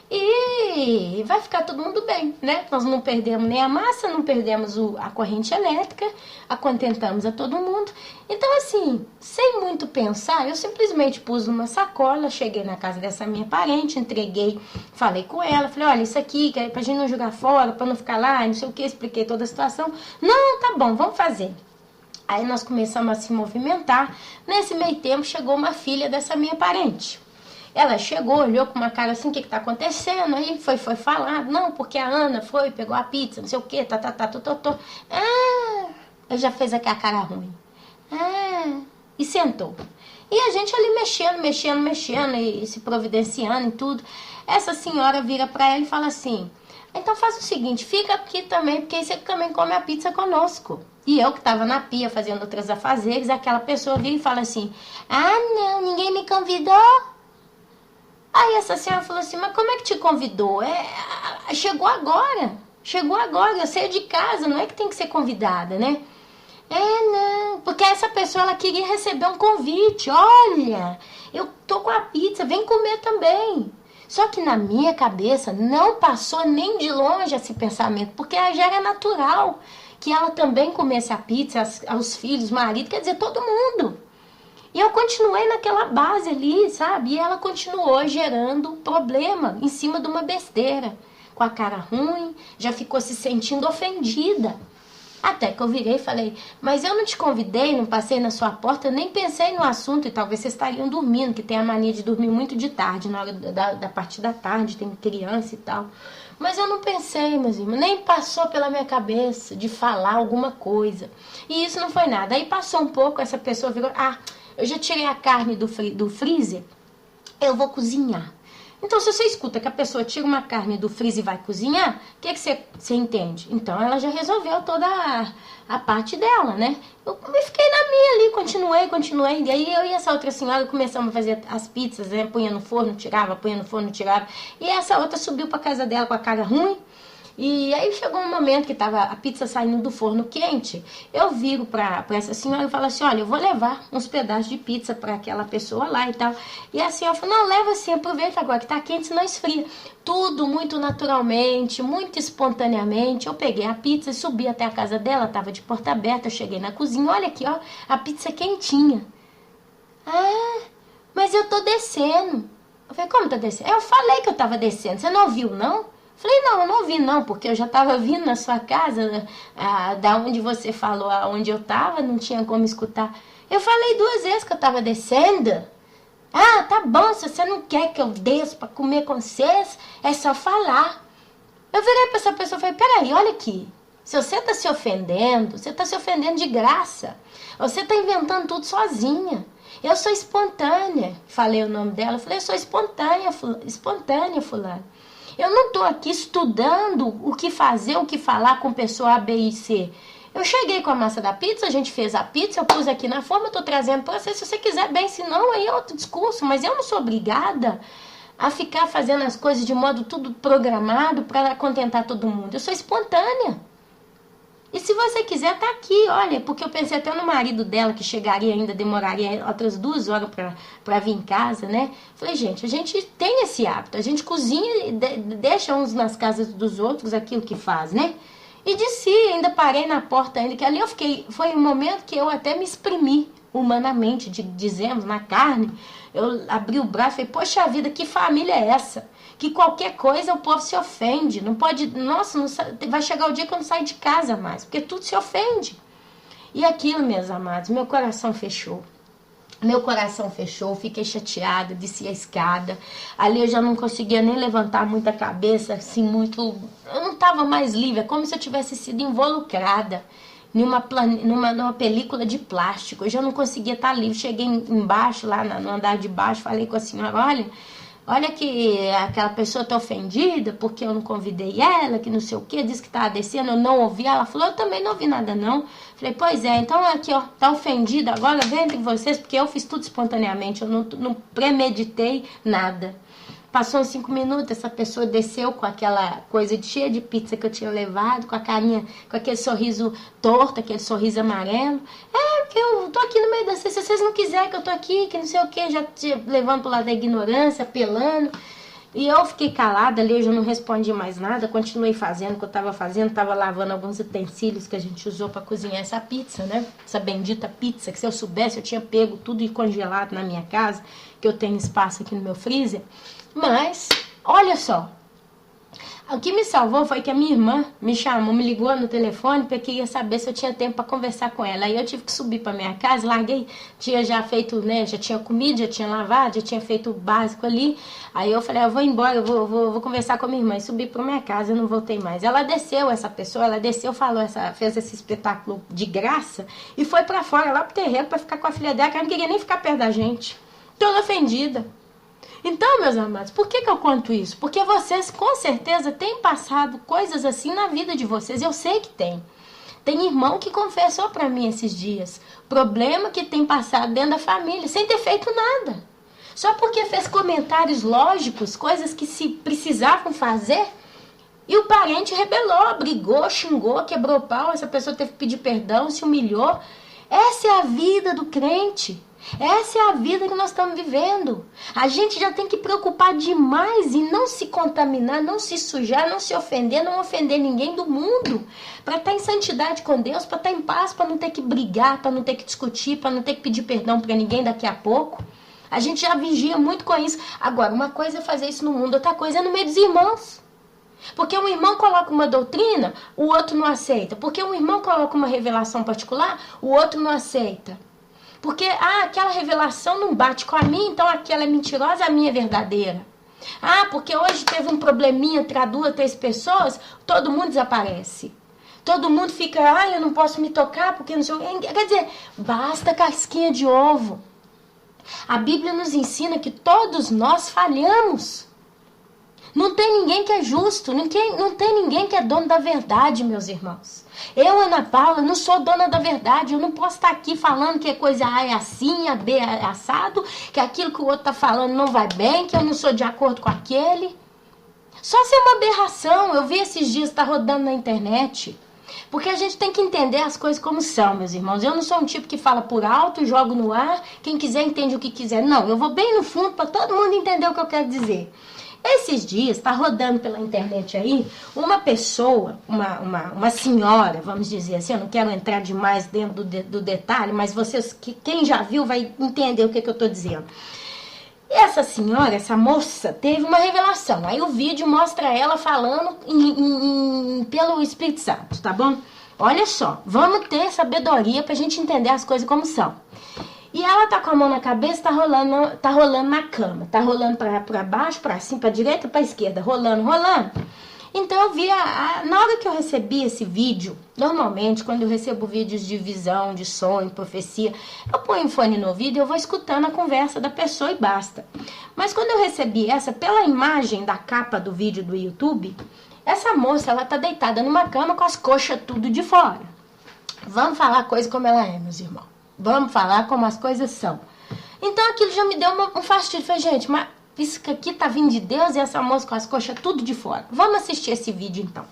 E vai ficar todo mundo bem, né? Nós não perdemos nem a massa, não perdemos a corrente elétrica, acontentamos a todo mundo. Então, assim, sem muito pensar, eu simplesmente pus numa sacola, cheguei na casa dessa minha parente, entreguei, falei com ela, falei, olha, isso aqui, que é pra gente não jogar fora, pra não ficar lá, não sei o que, expliquei toda a situação. Não, tá bom, vamos fazer. Aí nós começamos a se movimentar. Nesse meio tempo, chegou uma filha dessa minha parente. Ela chegou, olhou com uma cara assim, o que tá acontecendo? Aí foi falar, não, porque a Ana foi, pegou a pizza, não sei o que, ele já fez aqui a cara ruim. E sentou. E a gente ali mexendo e se providenciando e tudo. Essa senhora vira pra ela e fala assim, então faz o seguinte, fica aqui também, porque aí você também come a pizza conosco. E eu que tava na pia fazendo outras afazeres, aquela pessoa vira e fala assim, não, ninguém me convidou. Aí essa senhora falou assim, mas como é que te convidou? Chegou agora, eu saí de casa, não é que tem que ser convidada, né? Não, porque essa pessoa, ela queria receber um convite, olha, eu tô com a pizza, vem comer também. Só que na minha cabeça não passou nem de longe esse pensamento, porque já era natural que ela também comesse a pizza, aos filhos, marido, quer dizer, todo mundo. E eu continuei naquela base ali, sabe? E ela continuou gerando problema em cima de uma besteira. Com a cara ruim, já ficou se sentindo ofendida. Até que eu virei e falei, mas eu não te convidei, não passei na sua porta, nem pensei no assunto e talvez vocês estariam dormindo, que tem a mania de dormir muito de tarde, na hora da parte da tarde, tem criança e tal. Mas eu não pensei, meus irmãos, nem passou pela minha cabeça de falar alguma coisa. E isso não foi nada. Aí passou um pouco, essa pessoa virou, eu já tirei a carne do freezer, eu vou cozinhar. Então, se você escuta que a pessoa tira uma carne do freezer e vai cozinhar, o que você entende? Então, ela já resolveu toda a parte dela, né? Eu fiquei na minha ali, continuei. E aí, eu e essa outra senhora começamos a fazer as pizzas, né? Punha no forno, tirava. E essa outra subiu pra casa dela com a cara ruim. E aí chegou um momento que tava a pizza saindo do forno quente. Eu viro pra essa senhora e falo assim, olha, eu vou levar uns pedaços de pizza pra aquela pessoa lá e tal. E a senhora falou, não, leva assim, aproveita agora que tá quente, senão esfria. Tudo muito naturalmente, muito espontaneamente. Eu peguei a pizza e subi até a casa dela, tava de porta aberta, eu cheguei na cozinha, olha aqui, ó, a pizza quentinha. Mas eu tô descendo. Eu falei, como tá descendo? Eu falei que eu tava descendo, você não ouviu, não? Falei, não, eu não ouvi não, porque eu já estava vindo na sua casa, da onde você falou, aonde eu estava, não tinha como escutar. Eu falei 2 vezes que eu estava descendo. Tá bom, se você não quer que eu desça para comer com vocês, é só falar. Eu virei para essa pessoa e falei, peraí, olha aqui, se você está se ofendendo, você está se ofendendo de graça. Você está inventando tudo sozinha. Eu sou espontânea. Falei o nome dela, falei, eu sou espontânea, fulano. Eu não estou aqui estudando o que fazer, o que falar com pessoa A, B e C. Eu cheguei com a massa da pizza, a gente fez a pizza, eu pus aqui na forma, eu estou trazendo para você. Se você quiser bem, se não, aí é outro discurso. Mas eu não sou obrigada a ficar fazendo as coisas de modo tudo programado para contentar todo mundo. Eu sou espontânea. E se você quiser, tá aqui, olha, porque eu pensei até no marido dela, que chegaria ainda, demoraria outras 2 horas pra vir em casa, né? Falei, gente, a gente tem esse hábito, a gente cozinha e deixa uns nas casas dos outros aquilo que faz, né? E desci, ainda parei na porta ainda, que ali eu fiquei, foi um momento que eu até me exprimi humanamente, dizemos, na carne. Eu abri o braço e falei, poxa vida, que família é essa? Que qualquer coisa o povo se ofende. Não pode, nossa, vai chegar o dia que eu não saio de casa mais, porque tudo se ofende. E aquilo, meus amados, meu coração fechou. Meu coração fechou, fiquei chateada, desci a escada. Ali eu já não conseguia nem levantar muito a cabeça, assim, muito... Eu não estava mais livre, é como se eu tivesse sido involucrada numa película de plástico. Eu já não conseguia estar livre. Cheguei embaixo, lá no andar de baixo, falei com a senhora, olha que aquela pessoa tá ofendida porque eu não convidei ela, que não sei o que, disse que tava descendo, eu não ouvi. Ela falou, eu também não ouvi nada não. Falei, pois é, então aqui ó, tá ofendida agora, vem entre vocês, porque eu fiz tudo espontaneamente, eu não premeditei nada. Passou uns 5 minutos, essa pessoa desceu com aquela coisa cheia de pizza que eu tinha levado, com a carinha, com aquele sorriso torto, aquele sorriso amarelo. Porque eu tô aqui no meio da... Se vocês não quiserem que eu tô aqui, que não sei o que, já levando pro lado da ignorância, apelando. E eu fiquei calada ali, eu já não respondi mais nada, continuei fazendo o que eu tava fazendo, tava lavando alguns utensílios que a gente usou pra cozinhar essa pizza, né? Essa bendita pizza, que se eu soubesse eu tinha pego tudo e congelado na minha casa, que eu tenho espaço aqui no meu freezer. Mas, olha só, o que me salvou foi que a minha irmã me chamou, me ligou no telefone porque queria saber se eu tinha tempo para conversar com ela. Aí eu tive que subir para minha casa, larguei, tinha já feito, né, já tinha comido, já tinha lavado, já tinha feito o básico ali. Aí eu falei, eu vou embora, eu vou conversar com a minha irmã. E subi para minha casa, eu não voltei mais. Ela desceu, essa pessoa, ela desceu, fez esse espetáculo de graça e foi para fora, lá pro terreiro, para ficar com a filha dela, que ela não queria nem ficar perto da gente. Toda ofendida. Então, meus amados, por que eu conto isso? Porque vocês, com certeza, têm passado coisas assim na vida de vocês. Eu sei que tem. Tem irmão que confessou pra mim esses dias. Problema que tem passado dentro da família, sem ter feito nada. Só porque fez comentários lógicos, coisas que se precisavam fazer, e o parente rebelou, brigou, xingou, quebrou o pau, essa pessoa teve que pedir perdão, se humilhou. Essa é a vida do crente. Essa é a vida que nós estamos vivendo. A gente já tem que preocupar demais em não se contaminar, não se sujar, não se ofender, não ofender ninguém do mundo. Para estar em santidade com Deus, para estar em paz, para não ter que brigar, para não ter que discutir, para não ter que pedir perdão para ninguém daqui a pouco. A gente já vigia muito com isso. Agora, uma coisa é fazer isso no mundo, outra coisa é no meio dos irmãos. Porque um irmão coloca uma doutrina, o outro não aceita. Porque um irmão coloca uma revelação particular, o outro não aceita. Porque, aquela revelação não bate com a minha, então aquela é mentirosa, a minha é verdadeira. Porque hoje teve um probleminha entre 2, 3 pessoas, todo mundo desaparece. Todo mundo fica, eu não posso me tocar, porque não sei o que. Quer dizer, basta casquinha de ovo. A Bíblia nos ensina que todos nós falhamos. Não tem ninguém que é justo, não tem ninguém que é dono da verdade, meus irmãos. Eu, Ana Paula, não sou dona da verdade, eu não posso estar aqui falando que a coisa A é assim, a B é assado, que aquilo que o outro está falando não vai bem, que eu não sou de acordo com aquele. Só se é uma aberração, eu vi esses dias, está rodando na internet. Porque a gente tem que entender as coisas como são, meus irmãos. Eu não sou um tipo que fala por alto, jogo no ar, quem quiser entende o que quiser. Não, eu vou bem no fundo para todo mundo entender o que eu quero dizer. Esses dias, está rodando pela internet aí, uma pessoa, uma senhora, vamos dizer assim, eu não quero entrar demais dentro do detalhe, mas vocês, quem já viu vai entender o que eu estou dizendo. E essa senhora, essa moça, teve uma revelação. Aí o vídeo mostra ela falando pelo Espírito Santo, tá bom? Olha só, vamos ter sabedoria pra gente entender as coisas como são. E ela tá com a mão na cabeça, tá rolando na cama. Tá rolando pra baixo, pra cima, pra direita, pra esquerda. Rolando. Então eu vi, na hora que eu recebi esse vídeo, normalmente quando eu recebo vídeos de visão, de sonho, profecia, eu ponho o fone no ouvido e eu vou escutando a conversa da pessoa e basta. Mas quando eu recebi essa, pela imagem da capa do vídeo do YouTube, essa moça, ela tá deitada numa cama com as coxas tudo de fora. Vamos falar a coisa como ela é, meus irmãos. Vamos falar como as coisas são. Então aquilo já me deu um fastídio. Falei, gente, mas isso aqui tá vindo de Deus e essa moça com as coxas tudo de fora. Vamos assistir esse vídeo então.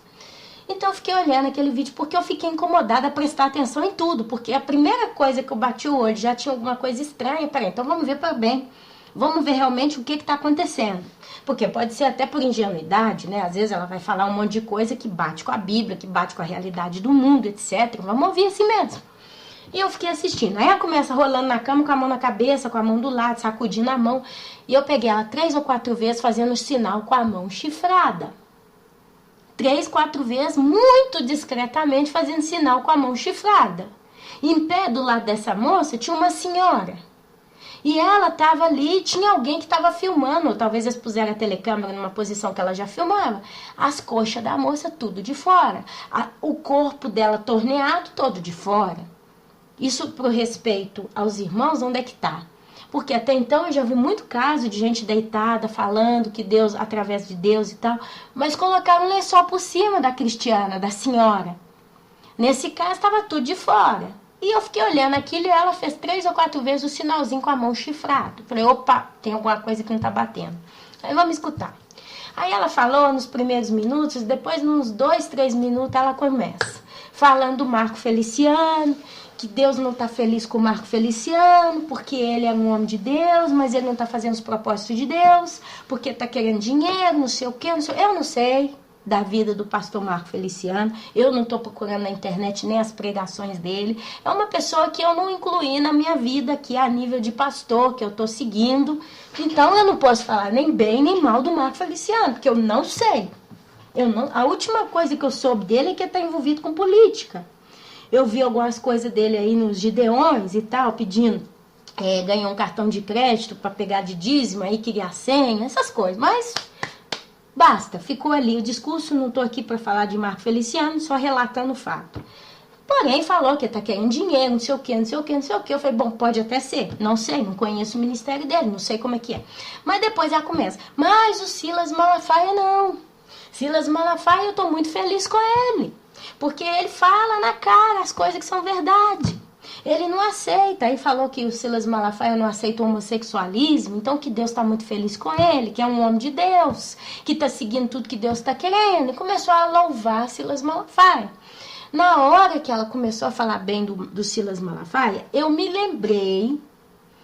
Então eu fiquei olhando aquele vídeo porque eu fiquei incomodada a prestar atenção em tudo. Porque a primeira coisa que eu bati o olho já tinha alguma coisa estranha. Peraí, então vamos ver para bem. Vamos ver realmente o que está acontecendo. Porque pode ser até por ingenuidade, né? Às vezes ela vai falar um monte de coisa que bate com a Bíblia, que bate com a realidade do mundo, etc. Vamos ouvir assim mesmo. E eu fiquei assistindo. Aí ela começa rolando na cama com a mão na cabeça, com a mão do lado, sacudindo a mão. E eu peguei ela 3 ou 4 vezes fazendo sinal com a mão chifrada. 3, 4 vezes, muito discretamente, fazendo sinal com a mão chifrada. Em pé do lado dessa moça tinha uma senhora. E ela estava ali, tinha alguém que estava filmando, ou talvez eles puseram a telecâmera numa posição que ela já filmava. As coxas da moça tudo de fora. O corpo dela torneado todo de fora. Isso pro respeito aos irmãos, onde é que tá? Porque até então eu já vi muito caso de gente deitada, falando que Deus, através de Deus e tal, mas colocaram um lençol por cima da cristiana, da senhora. Nesse caso estava tudo de fora. E eu fiquei olhando aquilo e ela fez 3 ou 4 vezes o sinalzinho com a mão chifrado. Falei, opa, tem alguma coisa que não tá batendo. Aí vamos escutar. Aí ela falou nos primeiros minutos, depois nos 2, 3 minutos ela começa. Falando do Marco Feliciano, que Deus não tá feliz com o Marco Feliciano, porque ele é um homem de Deus, mas ele não tá fazendo os propósitos de Deus, porque tá querendo dinheiro, não sei o quê, eu não sei da vida do pastor Marco Feliciano, eu não estou procurando na internet nem as pregações dele, é uma pessoa que eu não incluí na minha vida aqui a nível de pastor, que eu estou seguindo, então eu não posso falar nem bem nem mal do Marco Feliciano, porque eu não sei, a última coisa que eu soube dele é que ele está envolvido com política, eu vi algumas coisas dele aí nos Gideões e tal, pedindo, ganhou um cartão de crédito para pegar de dízimo, aí queria a senha, essas coisas, mas basta, ficou ali. O discurso, não estou aqui para falar de Marco Feliciano, só relatando o fato. Porém, falou que está querendo dinheiro, não sei o que, não sei o que, não sei o que. Eu falei, bom, pode até ser, não sei, não conheço o ministério dele, não sei como é que é. Mas depois ela começa, mas o Silas Malafaia não. Silas Malafaia, eu estou muito feliz com ele, porque ele fala na cara as coisas que são verdade. Ele não aceita, aí falou que o Silas Malafaia não aceita o homossexualismo, então que Deus está muito feliz com ele, que é um homem de Deus, que está seguindo tudo que Deus está querendo, e começou a louvar Silas Malafaia. Na hora que ela começou a falar bem do Silas Malafaia, eu me lembrei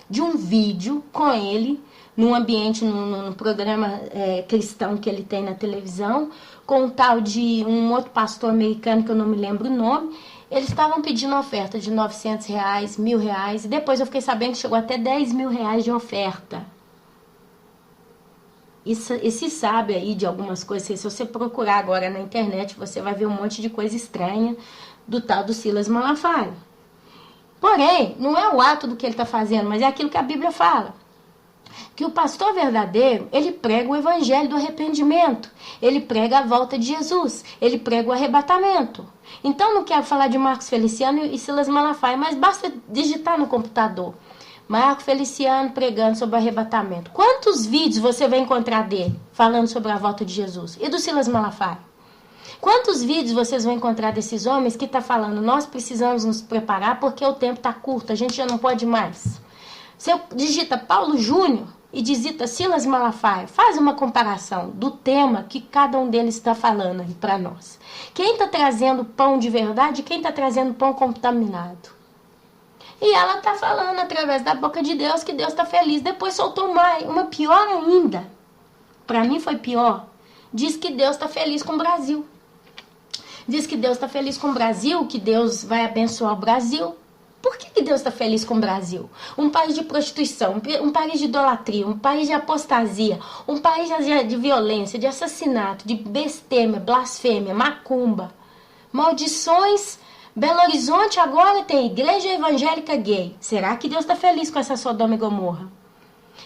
de um vídeo com ele, num ambiente, num programa cristão que ele tem na televisão, com um tal de um outro pastor americano que eu não me lembro o nome. Eles estavam pedindo oferta de R$900, R$1.000, e depois eu fiquei sabendo que chegou até R$10.000 de oferta. Esse sabe aí de algumas coisas, se você procurar agora na internet, você vai ver um monte de coisa estranha do tal do Silas Malafaia. Porém, não é o ato do que ele está fazendo, mas é aquilo que a Bíblia fala. Que o pastor verdadeiro, ele prega o evangelho do arrependimento, ele prega a volta de Jesus, ele prega o arrebatamento. Então não quero falar de Marcos Feliciano e Silas Malafaia, mas basta digitar no computador. Marco Feliciano pregando sobre o arrebatamento. Quantos vídeos você vai encontrar dele falando sobre a volta de Jesus? E do Silas Malafaia? Quantos vídeos vocês vão encontrar desses homens que estão falando, nós precisamos nos preparar porque o tempo está curto, a gente já não pode mais. Você digita Paulo Júnior e digita Silas Malafaia, faz uma comparação do tema que cada um deles está falando aí para nós. Quem está trazendo pão de verdade e quem está trazendo pão contaminado? E ela está falando através da boca de Deus que Deus está feliz. Depois soltou uma pior ainda. Para mim foi pior. Diz que Deus está feliz com o Brasil. Diz que Deus está feliz com o Brasil, que Deus vai abençoar o Brasil. Por que Deus está feliz com o Brasil? Um país de prostituição, um país de idolatria, um país de apostasia, um país de violência, de assassinato, de blasfêmia, macumba, maldições. Belo Horizonte agora tem igreja evangélica gay. Será que Deus está feliz com essa Sodoma e Gomorra?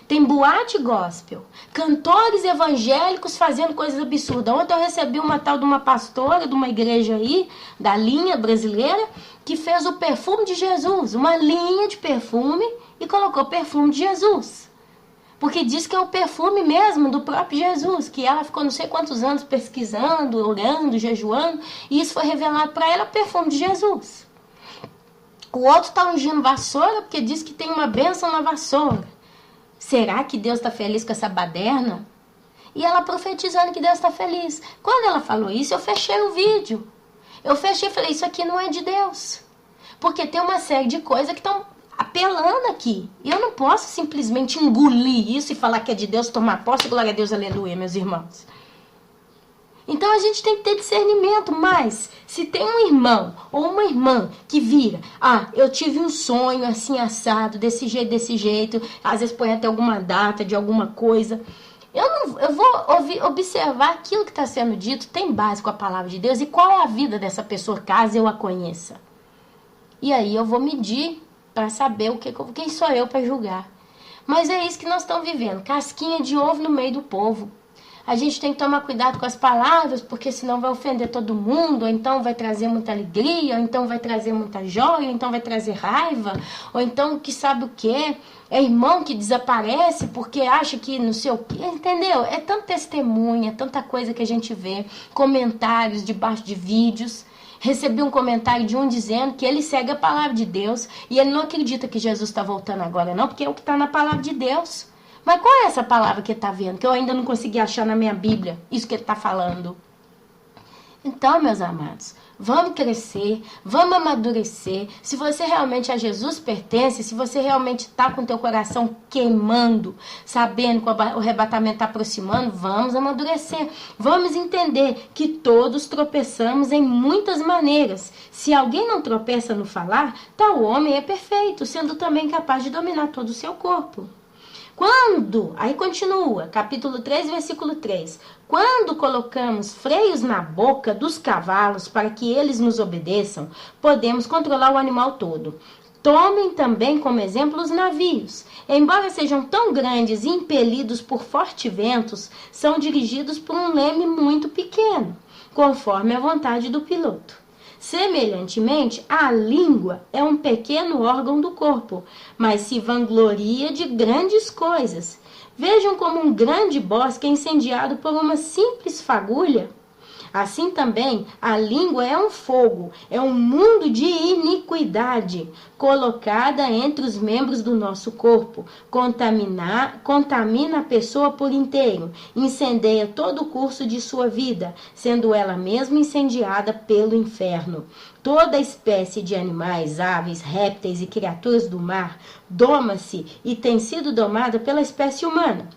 Tem boate gospel, cantores evangélicos fazendo coisas absurdas. Ontem eu recebi uma tal de uma pastora de uma igreja aí, da linha brasileira, que fez o perfume de Jesus, uma linha de perfume, e colocou perfume de Jesus. Porque diz que é o perfume mesmo do próprio Jesus, que ela ficou não sei quantos anos pesquisando, orando, jejuando, e isso foi revelado para ela, o perfume de Jesus. O outro está ungindo vassoura porque diz que tem uma bênção na vassoura. Será que Deus está feliz com essa baderna? E ela profetizando que Deus está feliz. Quando ela falou isso, eu fechei o vídeo. Eu fechei e falei, isso aqui não é de Deus. Porque tem uma série de coisas que estão apelando aqui. E eu não posso simplesmente engolir isso e falar que é de Deus, tomar posse, glória a Deus, aleluia, meus irmãos. Então a gente tem que ter discernimento, mas se tem um irmão ou uma irmã que vira, eu tive um sonho assim assado, desse jeito, às vezes põe até alguma data de alguma coisa, eu vou observar aquilo que está sendo dito, tem base com a palavra de Deus e qual é a vida dessa pessoa, caso eu a conheça. E aí eu vou medir para saber quem sou eu para julgar. Mas é isso que nós estamos vivendo, casquinha de ovo no meio do povo. A gente tem que tomar cuidado com as palavras, porque senão vai ofender todo mundo, ou então vai trazer muita alegria, ou então vai trazer muita joia, ou então vai trazer raiva, ou então que sabe o quê? É irmão que desaparece porque acha que não sei o quê, entendeu? É tanta testemunha, tanta coisa que a gente vê, comentários debaixo de vídeos. Recebi um comentário de um dizendo que ele segue a palavra de Deus e ele não acredita que Jesus está voltando agora não, porque é o que está na palavra de Deus. Mas qual é essa palavra que ele está vendo? Que eu ainda não consegui achar na minha Bíblia, isso que ele está falando. Então, meus amados, vamos crescer, vamos amadurecer. Se você realmente a Jesus pertence, se você realmente está com o teu coração queimando, sabendo que o arrebatamento está aproximando, vamos amadurecer. Vamos entender que todos tropeçamos em muitas maneiras. Se alguém não tropeça no falar, tal homem é perfeito, sendo também capaz de dominar todo o seu corpo. Aí continua, capítulo 3, versículo 3. Quando colocamos freios na boca dos cavalos para que eles nos obedeçam, podemos controlar o animal todo. Tomem também como exemplo os navios. Embora sejam tão grandes e impelidos por fortes ventos, são dirigidos por um leme muito pequeno, conforme a vontade do piloto. Semelhantemente, a língua é um pequeno órgão do corpo, mas se vangloria de grandes coisas. Vejam como um grande bosque é incendiado por uma simples fagulha. Assim também, a língua é um fogo, é um mundo de iniquidade, colocada entre os membros do nosso corpo, contamina a pessoa por inteiro, incendeia todo o curso de sua vida, sendo ela mesma incendiada pelo inferno. Toda espécie de animais, aves, répteis e criaturas do mar doma-se e tem sido domada pela espécie humana.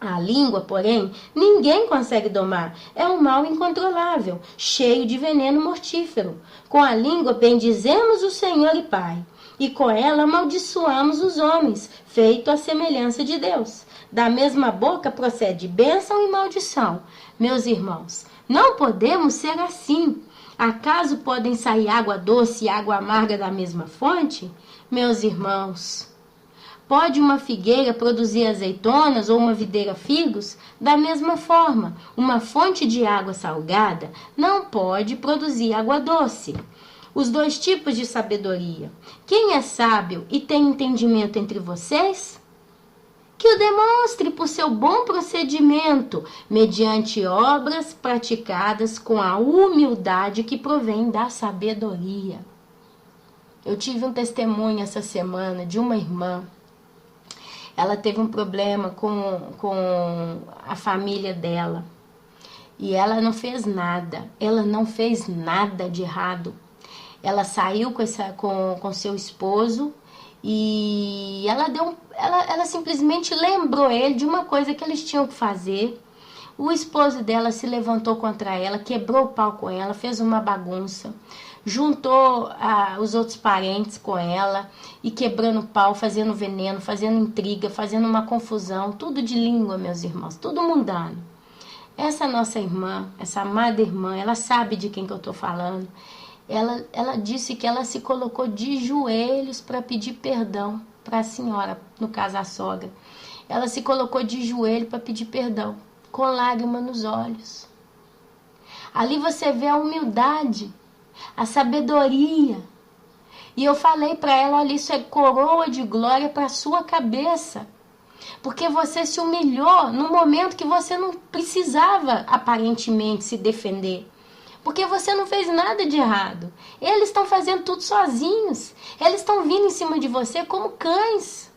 A língua, porém, ninguém consegue domar. É um mal incontrolável, cheio de veneno mortífero. Com a língua bendizemos o Senhor e Pai, e com ela amaldiçoamos os homens, feito à semelhança de Deus. Da mesma boca procede bênção e maldição. Meus irmãos, não podemos ser assim. Acaso podem sair água doce e água amarga da mesma fonte? Meus irmãos, pode uma figueira produzir azeitonas ou uma videira figos? Da mesma forma, uma fonte de água salgada não pode produzir água doce. Os dois tipos de sabedoria. Quem é sábio e tem entendimento entre vocês? Que o demonstre por seu bom procedimento, mediante obras praticadas com a humildade que provém da sabedoria. Eu tive um testemunho essa semana de uma irmã. Ela teve um problema com a família dela. E ela não fez nada. Ela não fez nada de errado. Ela saiu com seu esposo e ela simplesmente lembrou ele de uma coisa que eles tinham que fazer. O esposo dela se levantou contra ela, quebrou o pau com ela, fez uma bagunça. Juntou os outros parentes com ela e quebrando pau, fazendo veneno, fazendo intriga, fazendo uma confusão, tudo de língua, meus irmãos, tudo mundano. Essa nossa irmã, essa amada irmã, ela sabe de quem que eu estou falando. Ela disse que ela se colocou de joelhos para pedir perdão para a senhora, no caso a sogra. Ela se colocou de joelho para pedir perdão, com lágrimas nos olhos. Ali você vê a humildade, a sabedoria. E eu falei para ela, olha, isso é coroa de glória para a sua cabeça. Porque você se humilhou no momento que você não precisava, aparentemente, se defender. Porque você não fez nada de errado. Eles estão fazendo tudo sozinhos. Eles estão vindo em cima de você como cães.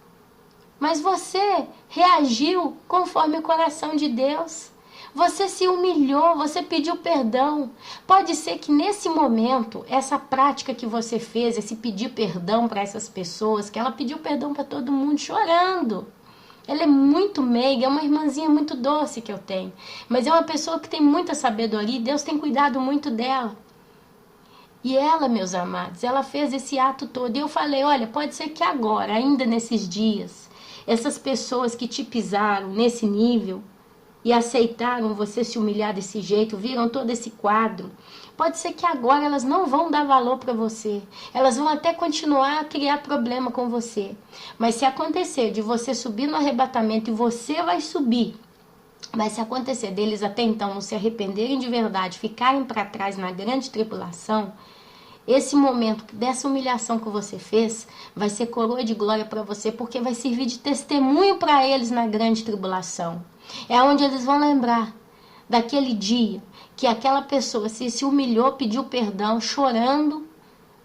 Mas você reagiu conforme o coração de Deus. Você se humilhou, você pediu perdão. Pode ser que nesse momento, essa prática que você fez, esse pedir perdão para essas pessoas, que ela pediu perdão para todo mundo chorando. Ela é muito meiga, é uma irmãzinha muito doce que eu tenho. Mas é uma pessoa que tem muita sabedoria e Deus tem cuidado muito dela. E ela, meus amados, ela fez esse ato todo. E eu falei, olha, pode ser que agora, ainda nesses dias, essas pessoas que te pisaram nesse nível, e aceitaram você se humilhar desse jeito, viram todo esse quadro, pode ser que agora elas não vão dar valor para você. Elas vão até continuar a criar problema com você. Mas se acontecer de você subir no arrebatamento e você vai subir, mas se acontecer deles até então não se arrependerem de verdade, ficarem para trás na grande tribulação, esse momento dessa humilhação que você fez vai ser coroa de glória para você, porque vai servir de testemunho para eles na grande tribulação. É onde eles vão lembrar daquele dia que aquela pessoa se humilhou, pediu perdão, chorando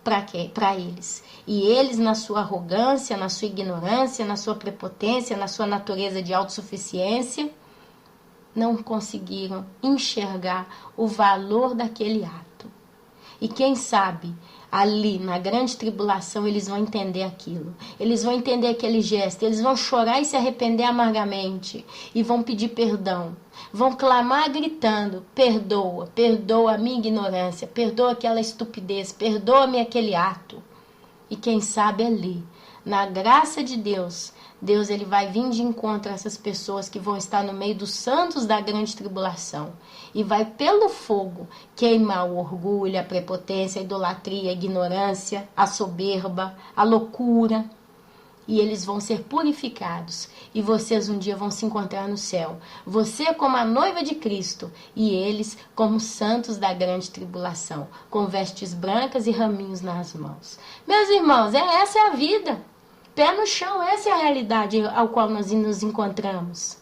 para eles. E eles, na sua arrogância, na sua ignorância, na sua prepotência, na sua natureza de autossuficiência, não conseguiram enxergar o valor daquele ato. E quem sabe, ali na grande tribulação, eles vão entender aquilo. Eles vão entender aquele gesto. Eles vão chorar e se arrepender amargamente. E vão pedir perdão. Vão clamar gritando: perdoa, perdoa a minha ignorância, perdoa aquela estupidez, perdoa-me aquele ato. E quem sabe ali, na graça de Deus, Deus ele vai vir de encontro a essas pessoas que vão estar no meio dos santos da grande tribulação. E vai pelo fogo queimar o orgulho, a prepotência, a idolatria, a ignorância, a soberba, a loucura. E eles vão ser purificados. E vocês um dia vão se encontrar no céu. Você como a noiva de Cristo e eles como santos da grande tribulação, com vestes brancas e raminhos nas mãos. Meus irmãos, essa é a vida. Pé no chão, essa é a realidade ao qual nós nos encontramos.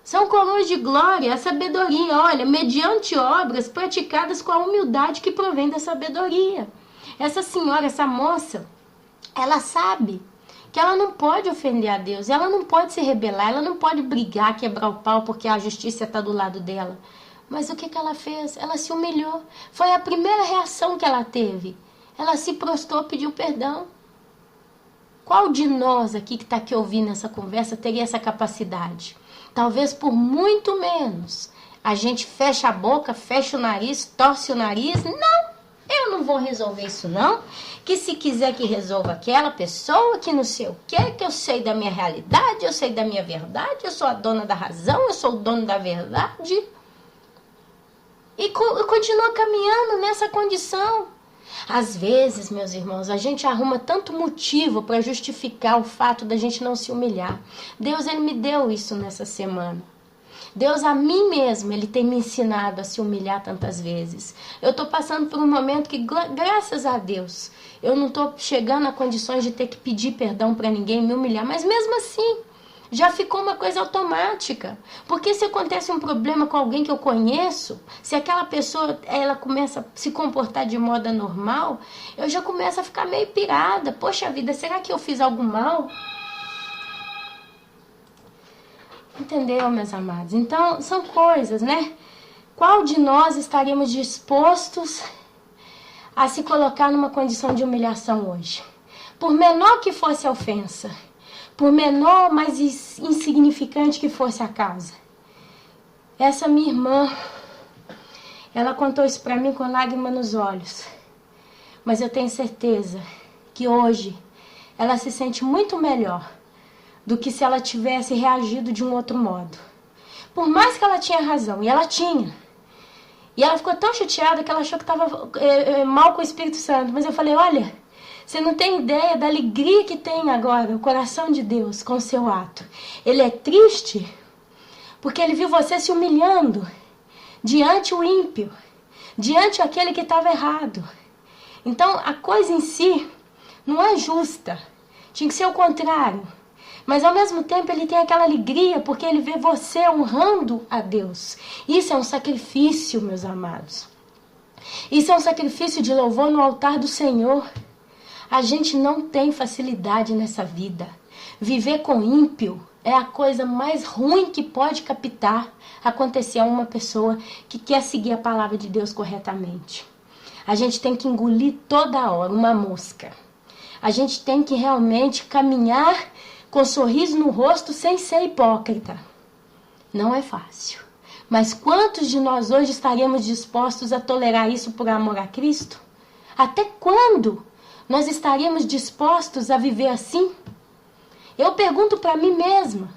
São coroas de glória, a sabedoria, olha, mediante obras praticadas com a humildade que provém da sabedoria. Essa senhora, essa moça, ela sabe que ela não pode ofender a Deus, ela não pode se rebelar, ela não pode brigar, quebrar o pau porque a justiça está do lado dela. Mas o que ela fez? Ela se humilhou. Foi a primeira reação que ela teve. Ela se prostrou, pediu perdão. Qual de nós aqui que está aqui ouvindo essa conversa teria essa capacidade? Talvez por muito menos. A gente fecha a boca, fecha o nariz, torce o nariz. Não, eu não vou resolver isso não. Que se quiser que resolva aquela pessoa, que não sei o quê, que eu sei da minha realidade, eu sei da minha verdade, eu sou a dona da razão, eu sou o dono da verdade. E continua caminhando nessa condição. Às vezes, meus irmãos, a gente arruma tanto motivo para justificar o fato da gente não se humilhar. Deus, ele me deu isso nessa semana. Deus, a mim mesmo, ele tem me ensinado a se humilhar tantas vezes. Eu estou passando por um momento que, graças a Deus, eu não estou chegando a condições de ter que pedir perdão para ninguém, me humilhar. Mas mesmo assim, já ficou uma coisa automática. Porque se acontece um problema com alguém que eu conheço, se aquela pessoa ela começa a se comportar de modo anormal, eu já começo a ficar meio pirada. Poxa vida, será que eu fiz algo mal? Entendeu, meus amados? Então, são coisas, né? Qual de nós estaríamos dispostos a se colocar numa condição de humilhação hoje? Por menor que fosse a ofensa, por menor, mais insignificante que fosse a causa. Essa minha irmã, ela contou isso para mim com lágrimas nos olhos. Mas eu tenho certeza que hoje ela se sente muito melhor do que se ela tivesse reagido de um outro modo. Por mais que ela tinha razão, e ela tinha. E ela ficou tão chateada que ela achou que estava mal com o Espírito Santo. Mas eu falei, olha, você não tem ideia da alegria que tem agora o coração de Deus com o seu ato. Ele é triste porque ele viu você se humilhando diante o ímpio, diante aquele que estava errado. Então, a coisa em si não é justa. Tinha que ser o contrário. Mas, ao mesmo tempo, ele tem aquela alegria porque ele vê você honrando a Deus. Isso é um sacrifício, meus amados. Isso é um sacrifício de louvor no altar do Senhor. A gente não tem facilidade nessa vida. Viver com ímpio é a coisa mais ruim que pode acontecer a uma pessoa que quer seguir a palavra de Deus corretamente. A gente tem que engolir toda hora uma mosca. A gente tem que realmente caminhar com sorriso no rosto sem ser hipócrita. Não é fácil. Mas quantos de nós hoje estaríamos dispostos a tolerar isso por amor a Cristo? Até quando nós estaríamos dispostos a viver assim? Eu pergunto para mim mesma.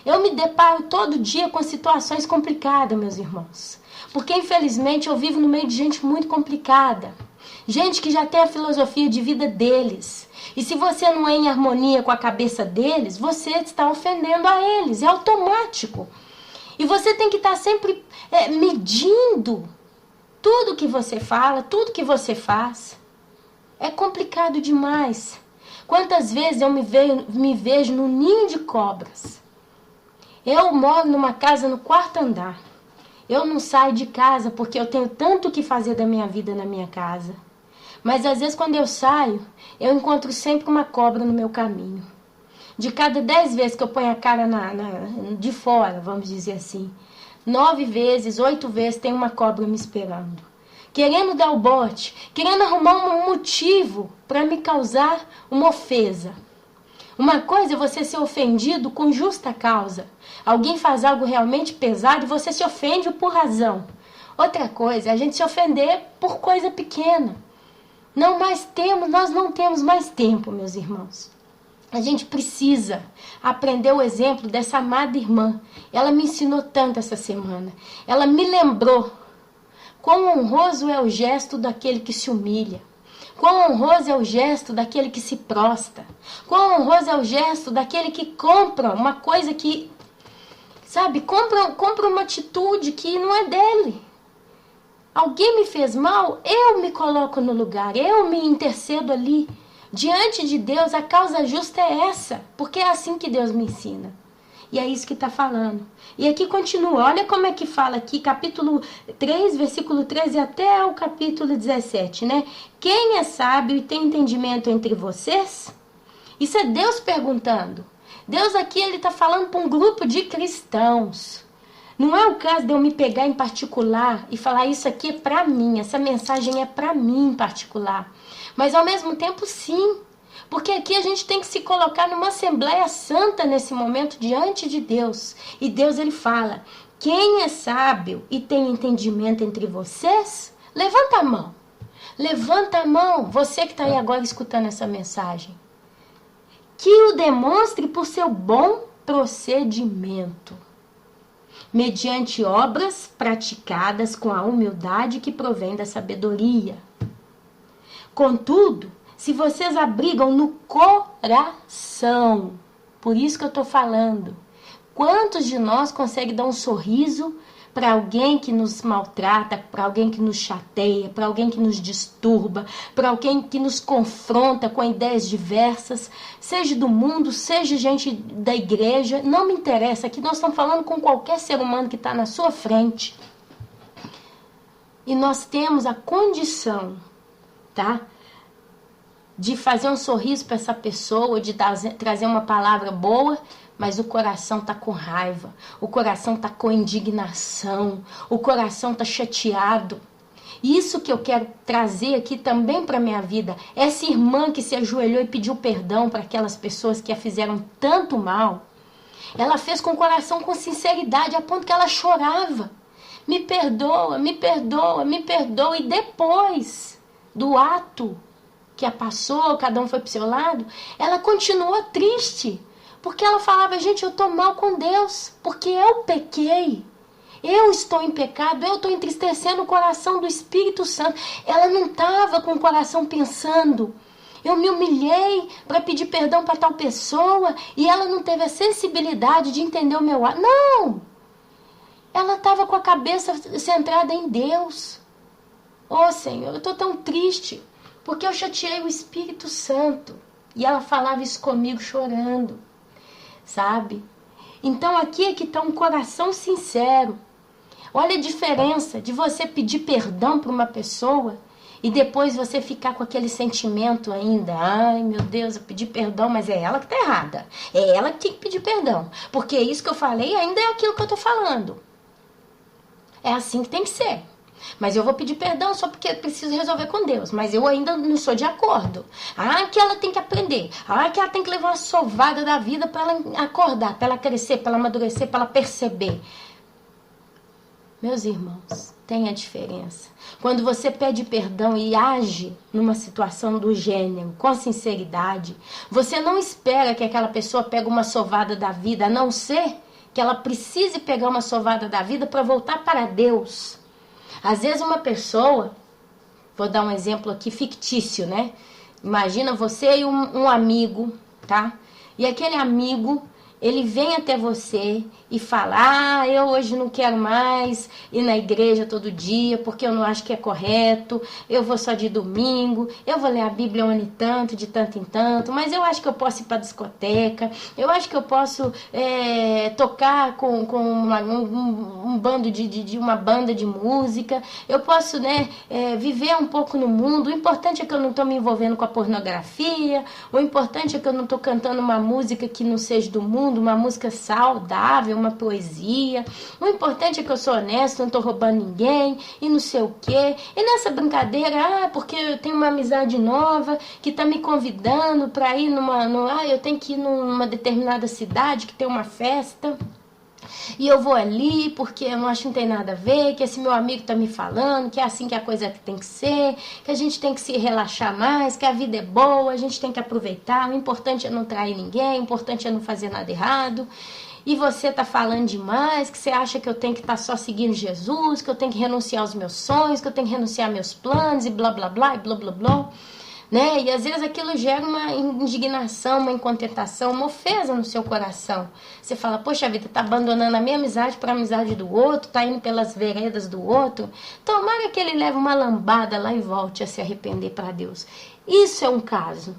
Eu me deparo todo dia com situações complicadas, meus irmãos. Porque, infelizmente, eu vivo no meio de gente muito complicada. Gente que já tem a filosofia de vida deles. E se você não é em harmonia com a cabeça deles, você está ofendendo a eles. É automático. E você tem que estar sempre medindo tudo que você fala, tudo que você faz. É complicado demais. Quantas vezes eu me vejo num ninho de cobras. Eu moro numa casa no 4º andar. Eu não saio de casa porque eu tenho tanto o que fazer da minha vida na minha casa. Mas às vezes quando eu saio, eu encontro sempre uma cobra no meu caminho. De cada 10 vezes que eu ponho a cara de fora, vamos dizer assim, 9 vezes, 8 vezes tem uma cobra me esperando. Querendo dar o bote, querendo arrumar um motivo para me causar uma ofensa. Uma coisa é você ser ofendido com justa causa. Alguém faz algo realmente pesado e você se ofende por razão. Outra coisa é a gente se ofender por coisa pequena. Nós não temos mais tempo, meus irmãos. A gente precisa aprender o exemplo dessa amada irmã. Ela me ensinou tanto essa semana. Ela me lembrou quão honroso é o gesto daquele que se humilha. Quão honroso é o gesto daquele que se prostra. Quão honroso é o gesto daquele que compra uma coisa que, sabe, compra uma atitude que não é dele. Alguém me fez mal, eu me coloco no lugar, eu me intercedo ali. Diante de Deus, a causa justa é essa, porque é assim que Deus me ensina. E é isso que está falando. E aqui continua, olha como é que fala aqui, capítulo 3, versículo 13 até o capítulo 17, né? Quem é sábio e tem entendimento entre vocês? Isso é Deus perguntando. Deus aqui, ele está falando para um grupo de cristãos. Não é o caso de eu me pegar em particular e falar isso aqui é para mim, essa mensagem é para mim em particular. Mas ao mesmo tempo sim, porque aqui a gente tem que se colocar numa assembleia santa nesse momento diante de Deus. E Deus ele fala, quem é sábio e tem entendimento entre vocês, levanta a mão. Levanta a mão, você que está aí agora escutando essa mensagem. Que o demonstre por seu bom procedimento, mediante obras praticadas com a humildade que provém da sabedoria. Contudo, se vocês abrigam no coração, por isso que eu estou falando, quantos de nós conseguem dar um sorriso para alguém que nos maltrata, para alguém que nos chateia, para alguém que nos disturba, para alguém que nos confronta com ideias diversas, seja do mundo, seja gente da igreja, não me interessa, aqui nós estamos falando com qualquer ser humano que está na sua frente. E nós temos a condição, tá? De fazer um sorriso para essa pessoa, de trazer uma palavra boa, mas o coração está com raiva, o coração está com indignação, o coração está chateado. Isso que eu quero trazer aqui também para a minha vida. Essa irmã que se ajoelhou e pediu perdão para aquelas pessoas que a fizeram tanto mal, ela fez com o coração com sinceridade, a ponto que ela chorava. Me perdoa, me perdoa, me perdoa. E depois do ato que a passou, cada um foi pro seu lado, ela continuou triste. Porque ela falava, gente, eu tô mal com Deus, porque eu pequei. Eu estou em pecado, eu estou entristecendo o coração do Espírito Santo. Ela não estava com o coração pensando, eu me humilhei para pedir perdão para tal pessoa e ela não teve a sensibilidade de entender o meu ato. Não! Ela estava com a cabeça centrada em Deus. Oh, Senhor, eu estou tão triste porque eu chateei o Espírito Santo. E ela falava isso comigo chorando, sabe? Então aqui é que está um coração sincero. Olha a diferença de você pedir perdão para uma pessoa e depois você ficar com aquele sentimento ainda. Ai, meu Deus, eu pedi perdão, mas é ela que está errada. É ela que tem que pedir perdão. Porque isso que eu falei ainda é aquilo que eu estou falando. É assim que tem que ser. Mas eu vou pedir perdão só porque eu preciso resolver com Deus. Mas eu ainda não sou de acordo. Ah, que ela tem que aprender. Ah, que ela tem que levar uma sovada da vida para ela acordar, para ela crescer, para ela amadurecer, para ela perceber. Meus irmãos, tem a diferença. Quando você pede perdão e age numa situação do gênero, com sinceridade, você não espera que aquela pessoa pegue uma sovada da vida, a não ser que ela precise pegar uma sovada da vida para voltar para Deus. Às vezes uma pessoa, vou dar um exemplo aqui fictício, né? Imagina você e um amigo, tá? E aquele amigo, ele vem até você e fala: eu hoje não quero mais ir na igreja todo dia, porque eu não acho que é correto, eu vou só de domingo, eu vou ler a Bíblia um ano e tanto, de tanto em tanto, mas eu acho que eu posso ir para a discoteca, eu acho que eu posso tocar com um bando uma banda de música, eu posso, né, viver um pouco no mundo, o importante é que eu não estou me envolvendo com a pornografia, o importante é que eu não estou cantando uma música que não seja do mundo, uma música saudável, uma poesia. O importante é que eu sou honesto, não estou roubando ninguém e não sei o quê. E nessa brincadeira, porque eu tenho uma amizade nova que está me convidando para ir eu tenho que ir numa determinada cidade que tem uma festa. E eu vou ali porque eu não acho que não tem nada a ver, que esse meu amigo tá me falando, que é assim que a coisa tem que ser, que a gente tem que se relaxar mais, que a vida é boa, a gente tem que aproveitar, o importante é não trair ninguém, o importante é não fazer nada errado. E você tá falando demais, que você acha que eu tenho que estar só seguindo Jesus, que eu tenho que renunciar aos meus sonhos, que eu tenho que renunciar aos meus planos e blá blá blá e blá blá blá. Né? E às vezes aquilo gera uma indignação, uma incontentação, uma ofensa no seu coração. Você fala: poxa vida, tá abandonando a minha amizade para a amizade do outro, tá indo pelas veredas do outro. Tomara que ele leve uma lambada lá e volte a se arrepender para Deus. Isso é um caso.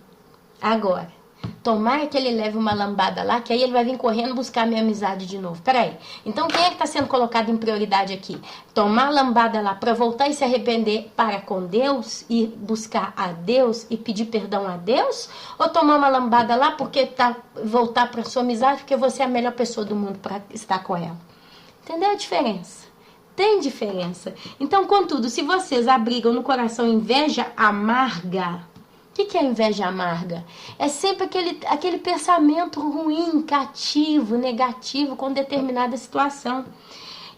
Agora, tomara que ele leve uma lambada lá, que aí ele vai vir correndo buscar a minha amizade de novo. Peraí, então quem é que está sendo colocado em prioridade aqui? Tomar a lambada lá para voltar e se arrepender para com Deus e buscar a Deus e pedir perdão a Deus? Ou tomar uma lambada lá porque voltar para sua amizade porque você é a melhor pessoa do mundo para estar com ela? Entendeu a diferença? Tem diferença. Então, contudo, se vocês abrigam no coração inveja amarga, o que é inveja amarga? É sempre aquele pensamento ruim, cativo, negativo com determinada situação.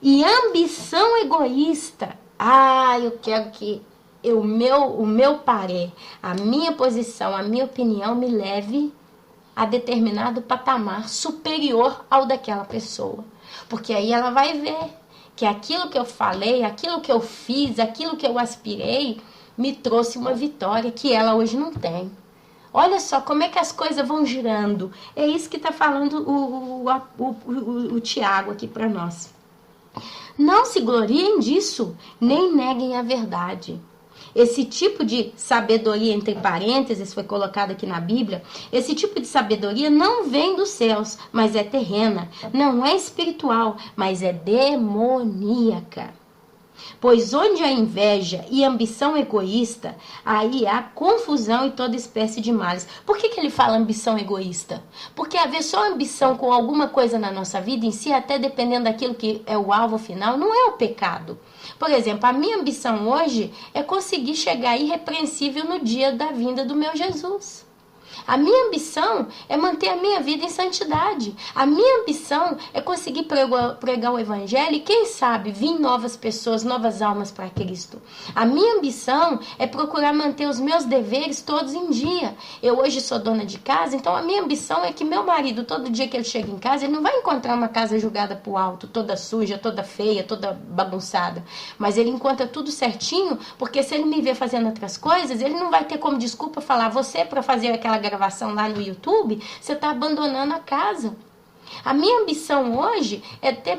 E ambição egoísta. Eu quero que o meu parer, a minha posição, a minha opinião me leve a determinado patamar superior ao daquela pessoa. Porque aí ela vai ver que aquilo que eu falei, aquilo que eu fiz, aquilo que eu aspirei, me trouxe uma vitória que ela hoje não tem. Olha só como é que as coisas vão girando. É isso que está falando o Tiago aqui para nós. Não se gloriem disso, nem neguem a verdade. Esse tipo de sabedoria, entre parênteses, foi colocado aqui na Bíblia, esse tipo de sabedoria não vem dos céus, mas é terrena. Não é espiritual, mas é demoníaca. Pois onde há inveja e ambição egoísta, aí há confusão e toda espécie de males. Por que ele fala ambição egoísta? Porque haver só ambição com alguma coisa na nossa vida em si, até dependendo daquilo que é o alvo final, não é o pecado. Por exemplo, a minha ambição hoje é conseguir chegar irrepreensível no dia da vinda do meu Jesus. A minha ambição é manter a minha vida em santidade. A minha ambição é conseguir pregar o evangelho e, quem sabe, vir novas pessoas, novas almas para Cristo. A minha ambição é procurar manter os meus deveres todos em dia. Eu hoje sou dona de casa, então a minha ambição é que meu marido, todo dia que ele chega em casa, ele não vai encontrar uma casa jogada pro alto, toda suja, toda feia, toda bagunçada. Mas ele encontra tudo certinho, porque se ele me ver fazendo outras coisas, ele não vai ter como desculpa falar: você, para fazer aquela gravação lá no YouTube, você está abandonando a casa. A minha ambição hoje é ter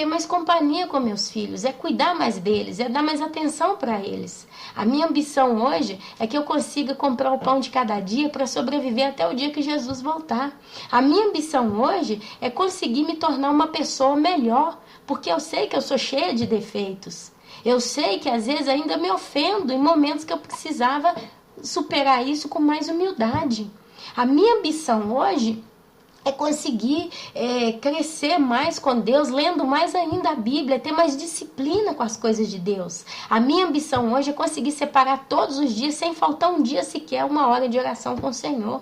mais companhia com meus filhos, é cuidar mais deles, é dar mais atenção para eles. A minha ambição hoje é que eu consiga comprar o pão de cada dia para sobreviver até o dia que Jesus voltar. A minha ambição hoje é conseguir me tornar uma pessoa melhor, porque eu sei que eu sou cheia de defeitos. Eu sei que às vezes ainda me ofendo em momentos que eu precisava superar isso com mais humildade. A minha ambição hoje é conseguir crescer mais com Deus, lendo mais ainda a Bíblia, ter mais disciplina com as coisas de Deus. A minha ambição hoje é conseguir separar todos os dias, sem faltar um dia sequer, uma hora de oração com o Senhor.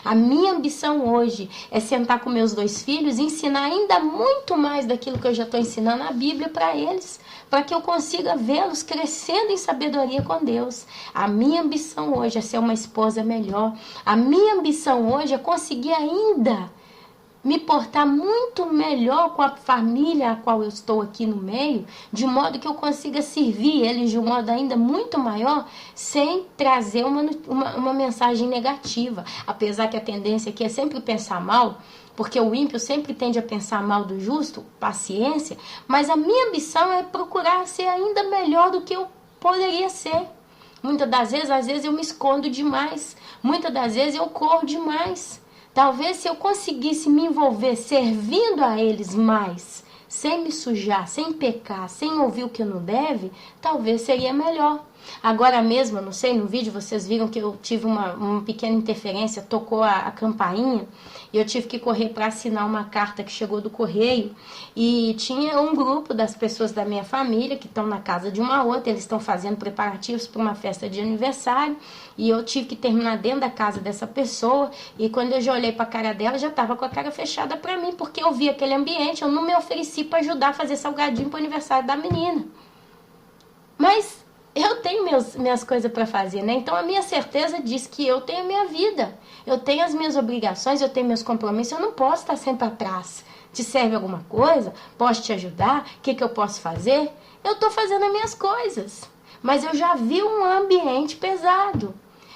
A minha ambição hoje é sentar com meus 2 filhos e ensinar ainda muito mais daquilo que eu já estou ensinando a Bíblia para eles, para que eu consiga vê-los crescendo em sabedoria com Deus. A minha ambição hoje é ser uma esposa melhor. A minha ambição hoje é conseguir ainda me portar muito melhor com a família a qual eu estou aqui no meio, de modo que eu consiga servir eles de um modo ainda muito maior, sem trazer uma mensagem negativa. Apesar que a tendência aqui é sempre pensar mal, porque o ímpio sempre tende a pensar mal do justo, paciência, mas a minha ambição é procurar ser ainda melhor do que eu poderia ser. Muitas das vezes, às vezes eu me escondo demais, muitas das vezes eu corro demais. Talvez se eu conseguisse me envolver servindo a eles mais, sem me sujar, sem pecar, sem ouvir o que não deve, talvez seria melhor. Agora mesmo, não sei, no vídeo vocês viram que eu tive uma pequena interferência, tocou a campainha e eu tive que correr para assinar uma carta que chegou do correio e tinha um grupo das pessoas da minha família que estão na casa de uma outra, eles estão fazendo preparativos para uma festa de aniversário e eu tive que terminar dentro da casa dessa pessoa e quando eu já olhei para a cara dela, já estava com a cara fechada para mim, porque eu vi aquele ambiente, eu não me ofereci para ajudar a fazer salgadinho para o aniversário da menina. Mas eu tenho minhas coisas para fazer, né? Então a minha certeza diz que eu tenho a minha vida, eu tenho as minhas obrigações, eu tenho meus compromissos, eu não posso estar sempre atrás. Te serve alguma coisa? Posso te ajudar? O que eu posso fazer? Eu estou fazendo as minhas coisas, mas eu já vi um ambiente pesado.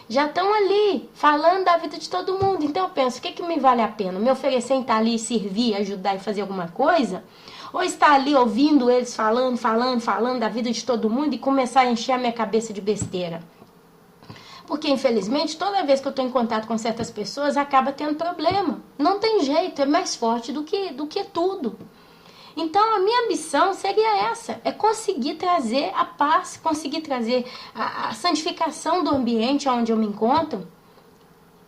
Já estão ali falando da vida de todo mundo. Então eu penso, o que me vale a pena? Me oferecer em estar ali, servir, ajudar e fazer alguma coisa? Ou estar ali ouvindo eles falando da vida de todo mundo e começar a encher a minha cabeça de besteira? Porque, infelizmente, toda vez que eu estou em contato com certas pessoas, acaba tendo problema. Não tem jeito, é mais forte do que tudo. Então, a minha ambição seria essa, é conseguir trazer a paz, conseguir trazer a santificação do ambiente onde eu me encontro.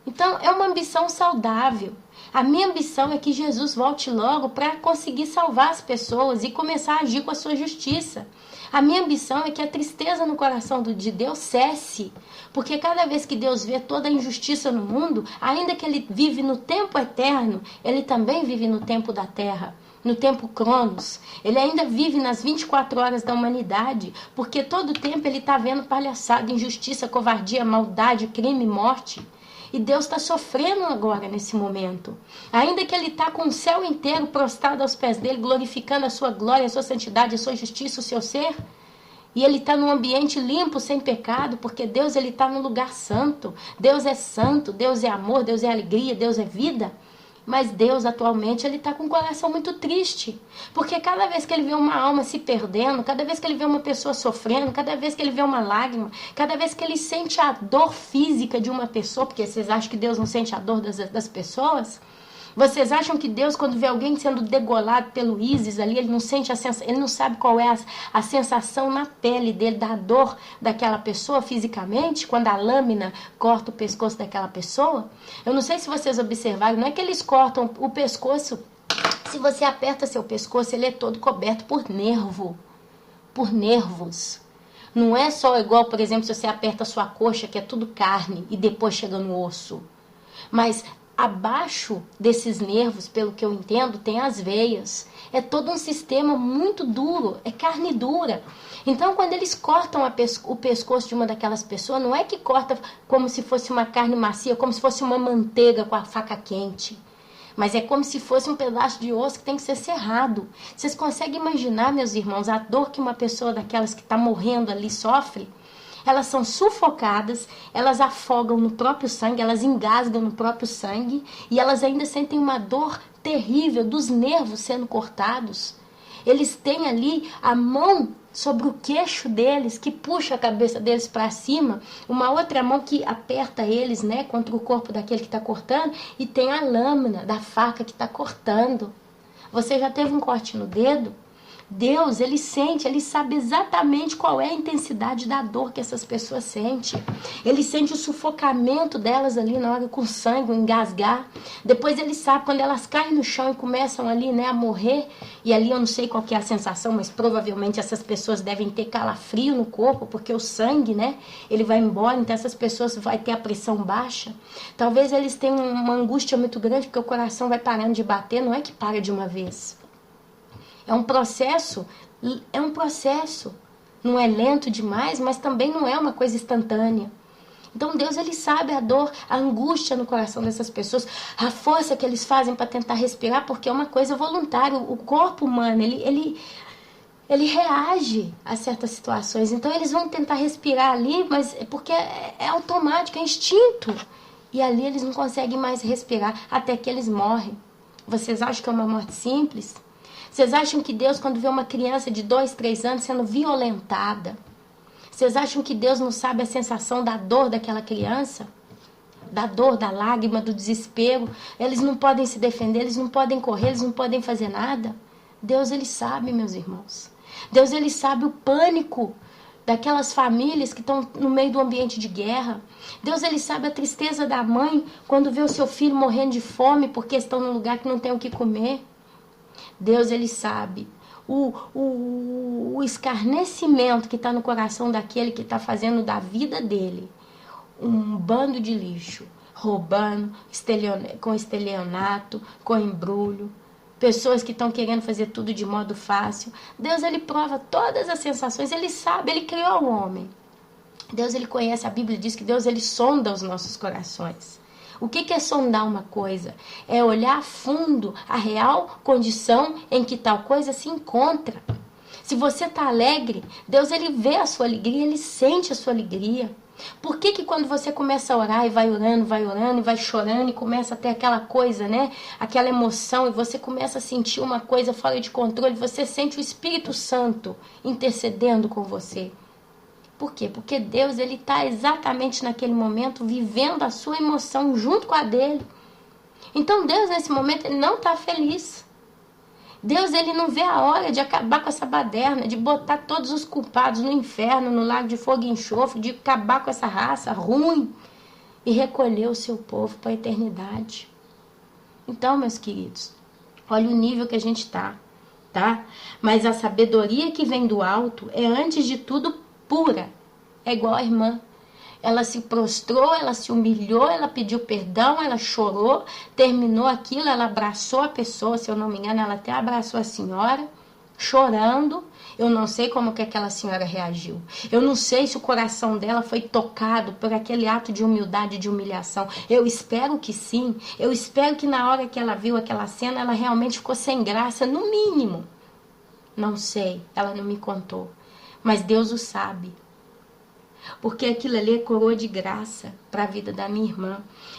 Então, é uma ambição saudável. A minha ambição é que Jesus volte logo para conseguir salvar as pessoas e começar a agir com a sua justiça. A minha ambição é que a tristeza no coração de Deus cesse, porque cada vez que Deus vê toda a injustiça no mundo, ainda que Ele vive no tempo eterno, Ele também vive no tempo da terra, no tempo Cronos. Ele ainda vive nas 24 horas da humanidade, porque todo tempo Ele está vendo palhaçada, injustiça, covardia, maldade, crime, morte. E Deus está sofrendo agora nesse momento. Ainda que Ele está com o céu inteiro prostrado aos pés dEle, glorificando a sua glória, a sua santidade, a sua justiça, o seu ser. E Ele está num ambiente limpo, sem pecado, porque Deus Ele está num lugar santo. Deus é santo, Deus é amor, Deus é alegria, Deus é vida. Mas Deus, atualmente, Ele está com o coração muito triste. Porque cada vez que Ele vê uma alma se perdendo, cada vez que Ele vê uma pessoa sofrendo, cada vez que Ele vê uma lágrima, cada vez que Ele sente a dor física de uma pessoa, porque vocês acham que Deus não sente a dor das pessoas? Vocês acham que Deus, quando vê alguém sendo degolado pelo ISIS ali, Ele não sente Ele não sabe qual é a sensação na pele dele, da dor daquela pessoa fisicamente, quando a lâmina corta o pescoço daquela pessoa? Eu não sei se vocês observaram, não é que eles cortam o pescoço. Se você aperta seu pescoço, ele é todo coberto por nervo, por nervos. Não é só igual, por exemplo, se você aperta a sua coxa, que é tudo carne, e depois chega no osso. Mas abaixo desses nervos, pelo que eu entendo, tem as veias. É todo um sistema muito duro, é carne dura. Então, quando eles cortam o pescoço de uma daquelas pessoas, não é que corta como se fosse uma carne macia, como se fosse uma manteiga com a faca quente. Mas é como se fosse um pedaço de osso que tem que ser serrado. Vocês conseguem imaginar, meus irmãos, a dor que uma pessoa daquelas que está morrendo ali sofre? Elas são sufocadas, elas afogam no próprio sangue, elas engasgam no próprio sangue e elas ainda sentem uma dor terrível dos nervos sendo cortados. Eles têm ali a mão sobre o queixo deles, que puxa a cabeça deles para cima, uma outra mão que aperta eles, né, contra o corpo daquele que está cortando, e tem a lâmina da faca que está cortando. Você já teve um corte no dedo? Deus, Ele sente, Ele sabe exatamente qual é a intensidade da dor que essas pessoas sentem. Ele sente o sufocamento delas ali na hora com o sangue, o engasgar. Depois Ele sabe quando elas caem no chão e começam ali, né, a morrer. E ali eu não sei qual que é a sensação, mas provavelmente essas pessoas devem ter calafrio no corpo, porque o sangue, né, ele vai embora, então essas pessoas vão ter a pressão baixa. Talvez eles tenham uma angústia muito grande, porque o coração vai parando de bater, não é que para de uma vez. É um processo, não é lento demais, mas também não é uma coisa instantânea. Então Deus, ele sabe a dor, a angústia no coração dessas pessoas, a força que eles fazem para tentar respirar, porque é uma coisa voluntária. O corpo humano, ele reage a certas situações. Então eles vão tentar respirar ali, mas é porque é automático, é instinto. E ali eles não conseguem mais respirar até que eles morrem. Vocês acham que é uma morte simples? Vocês acham que Deus, quando vê uma criança de 2, 3 anos sendo violentada, vocês acham que Deus não sabe a sensação da dor daquela criança? Da dor, da lágrima, do desespero. Eles não podem se defender, eles não podem correr, eles não podem fazer nada. Deus, ele sabe, meus irmãos. Deus, ele sabe o pânico daquelas famílias que estão no meio do ambiente de guerra. Deus, ele sabe a tristeza da mãe quando vê o seu filho morrendo de fome porque estão num lugar que não tem o que comer. Deus, ele sabe o escarnecimento que está no coração daquele que está fazendo da vida dele um bando de lixo, roubando, com estelionato, com embrulho, pessoas que estão querendo fazer tudo de modo fácil. Deus, ele prova todas as sensações, ele sabe, ele criou o homem. Deus, ele conhece, a Bíblia diz que Deus, ele sonda os nossos corações. O que é sondar uma coisa? É olhar a fundo a real condição em que tal coisa se encontra. Se você está alegre, Deus, ele vê a sua alegria, ele sente a sua alegria. Por que quando você começa a orar e vai orando e vai chorando e começa a ter aquela coisa, né? Aquela emoção e você começa a sentir uma coisa fora de controle, você sente o Espírito Santo intercedendo com você. Por quê? Porque Deus, ele está exatamente naquele momento vivendo a sua emoção junto com a dele. Então Deus, nesse momento, ele não está feliz. Deus, ele não vê a hora de acabar com essa baderna, de botar todos os culpados no inferno, no lago de fogo e enxofre, de acabar com essa raça ruim e recolher o seu povo para a eternidade. Então, meus queridos, olha o nível que a gente está, tá? Mas a sabedoria que vem do alto é, antes de tudo, pura. É igual a irmã. Ela se prostrou, ela se humilhou, ela pediu perdão, ela chorou, terminou aquilo, ela abraçou a pessoa, se eu não me engano, ela até abraçou a senhora, chorando. Eu não sei como que aquela senhora reagiu. Eu não sei se o coração dela foi tocado por aquele ato de humildade, de humilhação. Eu espero que sim. Eu espero que na hora que ela viu aquela cena, ela realmente ficou sem graça, no mínimo. Não sei, ela não me contou. Mas Deus o sabe. Porque aquilo ali é coroa de graça para a vida da minha irmã.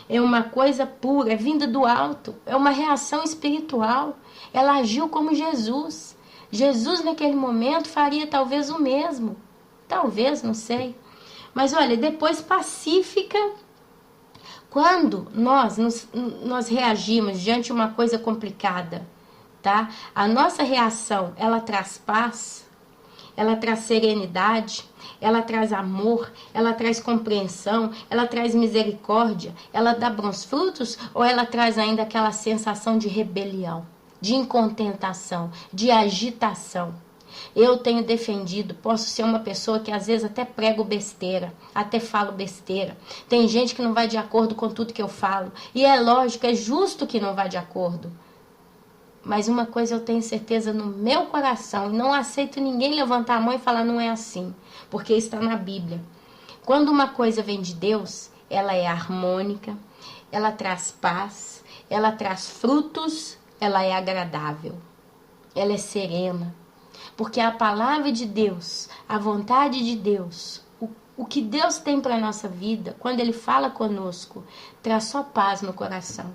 É uma coisa pura, é vinda do alto. É uma reação espiritual. Ela agiu como Jesus. Jesus naquele momento faria talvez o mesmo. Talvez, não sei. Mas olha, depois pacífica. Quando nós reagimos diante de uma coisa complicada, tá? A nossa reação, ela traz paz. Ela traz serenidade, ela traz amor, ela traz compreensão, ela traz misericórdia, ela dá bons frutos, ou ela traz ainda aquela sensação de rebelião, de incontentação, de agitação? Eu tenho defendido, posso ser uma pessoa que às vezes até prego besteira, até falo besteira. Tem gente que não vai de acordo com tudo que eu falo, e é lógico, é justo que não vá de acordo. Mas uma coisa eu tenho certeza no meu coração, e não aceito ninguém levantar a mão e falar não é assim, porque está na Bíblia. Quando uma coisa vem de Deus, ela é harmônica, ela traz paz, ela traz frutos, ela é agradável, ela é serena. Porque a palavra de Deus, a vontade de Deus, o que Deus tem para a nossa vida, quando Ele fala conosco, traz só paz no coração.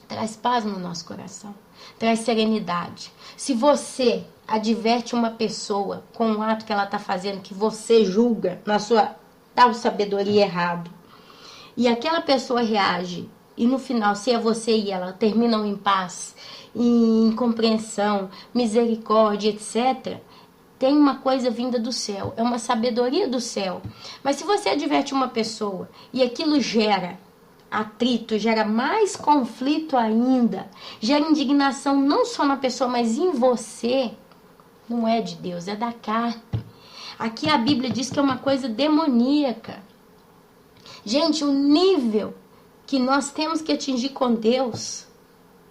Traz paz no nosso coração. Traz serenidade. Se você adverte uma pessoa com um ato que ela está fazendo, que você julga na sua tal sabedoria errado, e aquela pessoa reage, e no final, se é você e ela terminam em paz, em compreensão, misericórdia, etc., tem uma coisa vinda do céu, é uma sabedoria do céu. Mas se você adverte uma pessoa e aquilo gera atrito, gera mais conflito ainda, gera indignação não só na pessoa, mas em você, não é de Deus, é da carne. Aqui a Bíblia diz que é uma coisa demoníaca. Gente, o nível que nós temos que atingir com Deus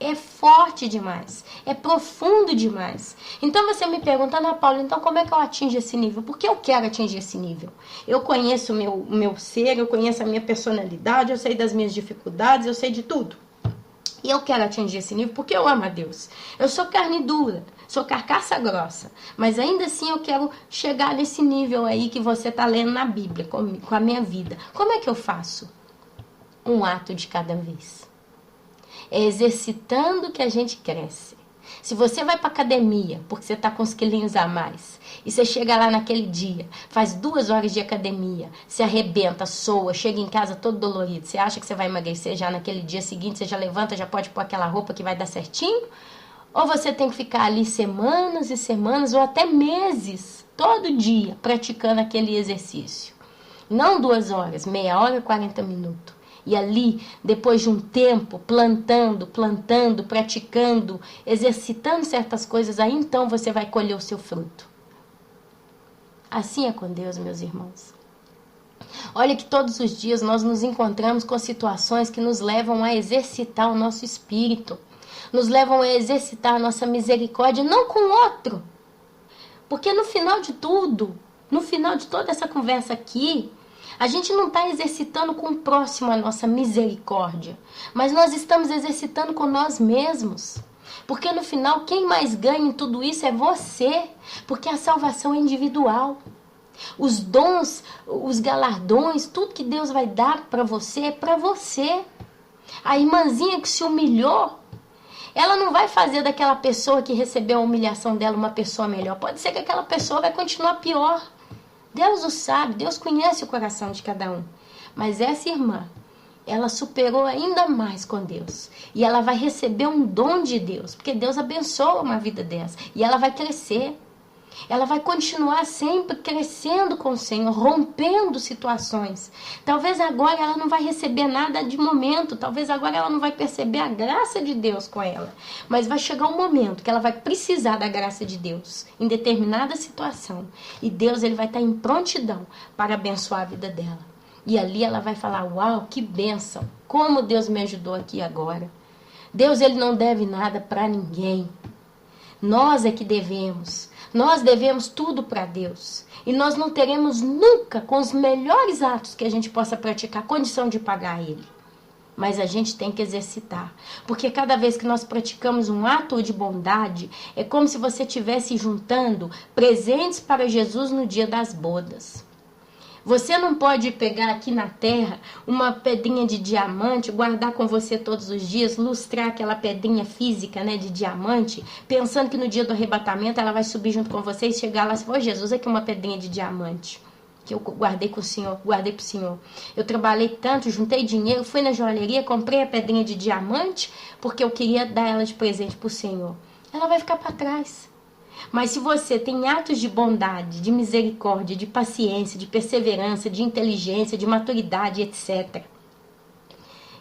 é forte demais, é profundo demais. Então você me pergunta, Ana Paula, então como é que eu atingo esse nível? Porque eu quero atingir esse nível. Eu conheço o meu ser, eu conheço a minha personalidade, eu sei das minhas dificuldades, eu sei de tudo. E eu quero atingir esse nível porque eu amo a Deus. Eu sou carne dura, sou carcaça grossa. Mas ainda assim eu quero chegar nesse nível aí que você está lendo na Bíblia, com a minha vida. Como é que eu faço? Um ato de cada vez. É exercitando que a gente cresce. Se você vai para academia porque você está com os quilinhos a mais e você chega lá naquele dia, faz 2 horas de academia, se arrebenta, soa, chega em casa todo dolorido, você acha que você vai emagrecer já naquele dia seguinte, você já levanta, já pode pôr aquela roupa que vai dar certinho? Ou você tem que ficar ali semanas e semanas ou até meses, todo dia, praticando aquele exercício? Não 2 horas, meia hora, 40 minutos. E ali, depois de um tempo, plantando, praticando, exercitando certas coisas, aí então você vai colher o seu fruto. Assim é com Deus, meus irmãos. Olha que todos os dias nós nos encontramos com situações que nos levam a exercitar o nosso espírito, nos levam a exercitar a nossa misericórdia, não com o outro. Porque no final de tudo, no final de toda essa conversa aqui, a gente não está exercitando com o próximo a nossa misericórdia, mas nós estamos exercitando com nós mesmos. Porque no final, quem mais ganha em tudo isso é você, porque a salvação é individual. Os dons, os galardões, tudo que Deus vai dar para você é para você. A irmãzinha que se humilhou, ela não vai fazer daquela pessoa que recebeu a humilhação dela uma pessoa melhor. Pode ser que aquela pessoa vai continuar pior. Deus o sabe, Deus conhece o coração de cada um. Mas essa irmã, ela superou ainda mais com Deus. E ela vai receber um dom de Deus, porque Deus abençoa uma vida dessa. E ela vai crescer. Ela vai continuar sempre crescendo com o Senhor, rompendo situações. Talvez agora ela não vai receber nada de momento, talvez agora ela não vai perceber a graça de Deus com ela. Mas vai chegar um momento que ela vai precisar da graça de Deus em determinada situação. E Deus ele vai estar em prontidão para abençoar a vida dela. E ali ela vai falar, uau, que bênção, como Deus me ajudou aqui agora. Deus ele não deve nada para ninguém. Nós é que devemos. Nós devemos tudo para Deus. E nós não teremos nunca, com os melhores atos que a gente possa praticar, condição de pagar a Ele. Mas a gente tem que exercitar. Porque cada vez que nós praticamos um ato de bondade, é como se você estivesse juntando presentes para Jesus no dia das bodas. Você não pode pegar aqui na terra uma pedrinha de diamante, guardar com você todos os dias, lustrar aquela pedrinha física, né, de diamante, pensando que no dia do arrebatamento ela vai subir junto com você e chegar lá e falar, Jesus, aqui uma pedrinha de diamante que eu guardei com o Senhor, guardei pro Senhor. Eu trabalhei tanto, juntei dinheiro, fui na joalheria, comprei a pedrinha de diamante porque eu queria dar ela de presente pro Senhor. Ela vai ficar para trás. Mas se você tem atos de bondade, de misericórdia, de paciência, de perseverança, de inteligência, de maturidade, etc.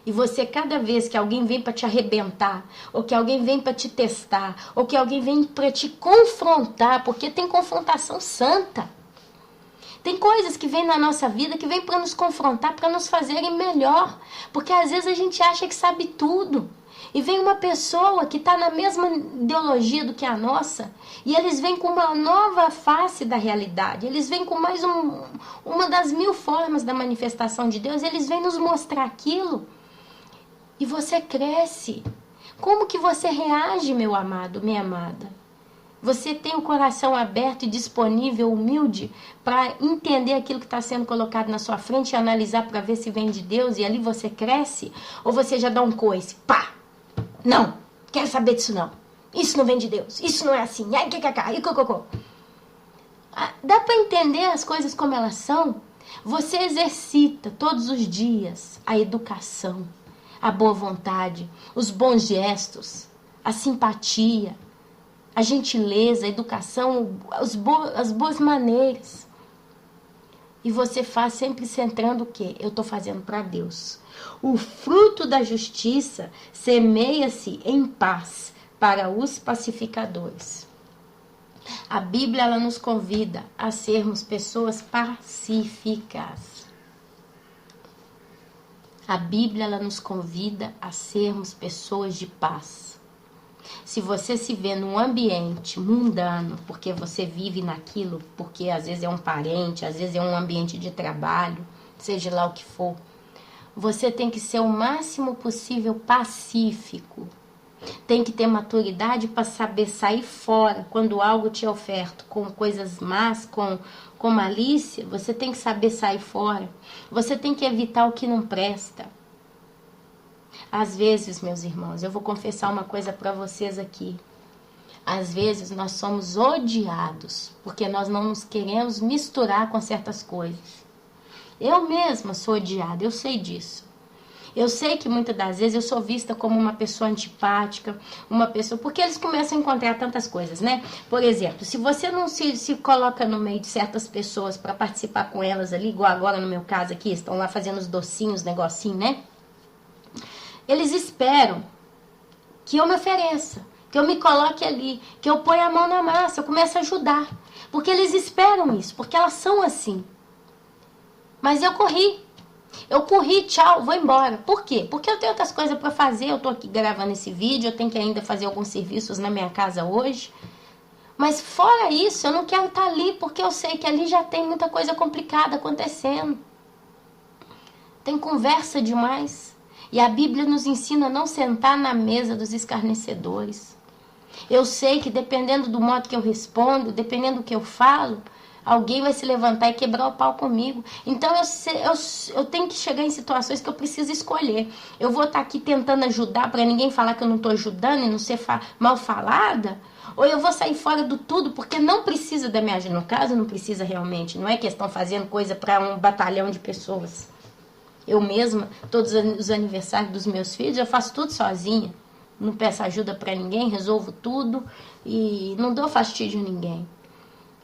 E você, cada vez que alguém vem para te arrebentar, ou que alguém vem para te testar, ou que alguém vem para te confrontar, porque tem confrontação santa. Tem coisas que vêm na nossa vida que vêm para nos confrontar, para nos fazerem melhor. Porque às vezes a gente acha que sabe tudo. E vem uma pessoa que está na mesma ideologia do que a nossa, e eles vêm com uma nova face da realidade, eles vêm com mais uma das 1000 formas da manifestação de Deus, eles vêm nos mostrar aquilo, e você cresce. Como que você reage, meu amado, minha amada? Você tem o coração aberto e disponível, humilde, para entender aquilo que está sendo colocado na sua frente e analisar para ver se vem de Deus, e ali você cresce? Ou você já dá um coice, pá! Não, quero saber disso não. Isso não vem de Deus. Isso não é assim. Ai, que cocô. Dá para entender as coisas como elas são? Você exercita todos os dias a educação, a boa vontade, os bons gestos, a simpatia, a gentileza, a educação, as boas maneiras. E você faz sempre centrando o quê? Eu estou fazendo para Deus. O fruto da justiça semeia-se em paz para os pacificadores. A Bíblia ela nos convida a sermos pessoas pacíficas. A Bíblia, ela nos convida a sermos pessoas de paz. Se você se vê num ambiente mundano, porque você vive naquilo, porque às vezes é um parente, às vezes é um ambiente de trabalho, seja lá o que for, você tem que ser o máximo possível pacífico. Tem que ter maturidade para saber sair fora quando algo te oferta com coisas más, com malícia. Você tem que saber sair fora. Você tem que evitar o que não presta. Às vezes, meus irmãos, eu vou confessar uma coisa para vocês aqui. Às vezes nós somos odiados porque nós não nos queremos misturar com certas coisas. Eu mesma sou odiada, eu sei disso. Eu sei que muitas das vezes eu sou vista como uma pessoa antipática, uma pessoa... Porque eles começam a encontrar tantas coisas, né? Por exemplo, se você não se coloca no meio de certas pessoas para participar com elas ali, igual agora no meu caso aqui, estão lá fazendo os docinhos, negocinho, né? Eles esperam que eu me ofereça, que eu me coloque ali, que eu ponha a mão na massa, eu comece a ajudar. Porque eles esperam isso, porque elas são assim. Mas eu corri, tchau, vou embora. Por quê? Porque eu tenho outras coisas para fazer, eu tô aqui gravando esse vídeo, eu tenho que ainda fazer alguns serviços na minha casa hoje. Mas fora isso, eu não quero estar ali, porque eu sei que ali já tem muita coisa complicada acontecendo. Tem conversa demais. E a Bíblia nos ensina a não sentar na mesa dos escarnecedores. Eu sei que dependendo do modo que eu respondo, dependendo do que eu falo, alguém vai se levantar e quebrar o pau comigo. Então eu tenho que chegar em situações que eu preciso escolher. Eu vou estar aqui tentando ajudar para ninguém falar que eu não estou ajudando e não ser mal falada? Ou eu vou sair fora do tudo porque não precisa da minha ajuda? No caso, não precisa realmente. Não é que estão fazendo coisa para um batalhão de pessoas. Eu mesma, todos os aniversários dos meus filhos, eu faço tudo sozinha. Não peço ajuda para ninguém, resolvo tudo e não dou fastídio a ninguém.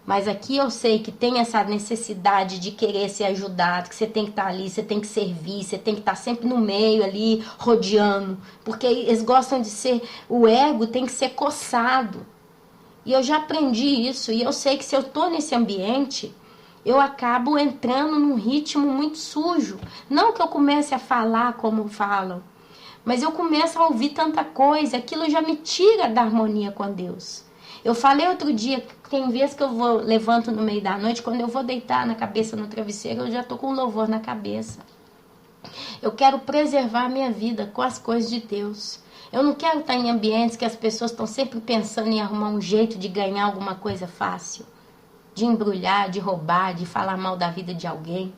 Mas aqui eu sei que tem essa necessidade de querer ser ajudado, que você tem que estar ali, você tem que servir, você tem que estar sempre no meio ali, rodeando. Porque eles gostam de ser, o ego tem que ser coçado. E eu já aprendi isso, e eu sei que se eu estou nesse ambiente, eu acabo entrando num ritmo muito sujo. Não que eu comece a falar como falam, mas eu começo a ouvir tanta coisa, aquilo já me tira da harmonia com Deus. Eu falei outro dia, tem vezes que eu levanto no meio da noite, quando eu vou deitar na cabeça no travesseiro, eu já estou com louvor na cabeça. Eu quero preservar a minha vida com as coisas de Deus. Eu não quero estar em ambientes que as pessoas estão sempre pensando em arrumar um jeito de ganhar alguma coisa fácil. De embrulhar, de roubar, de falar mal da vida de alguém.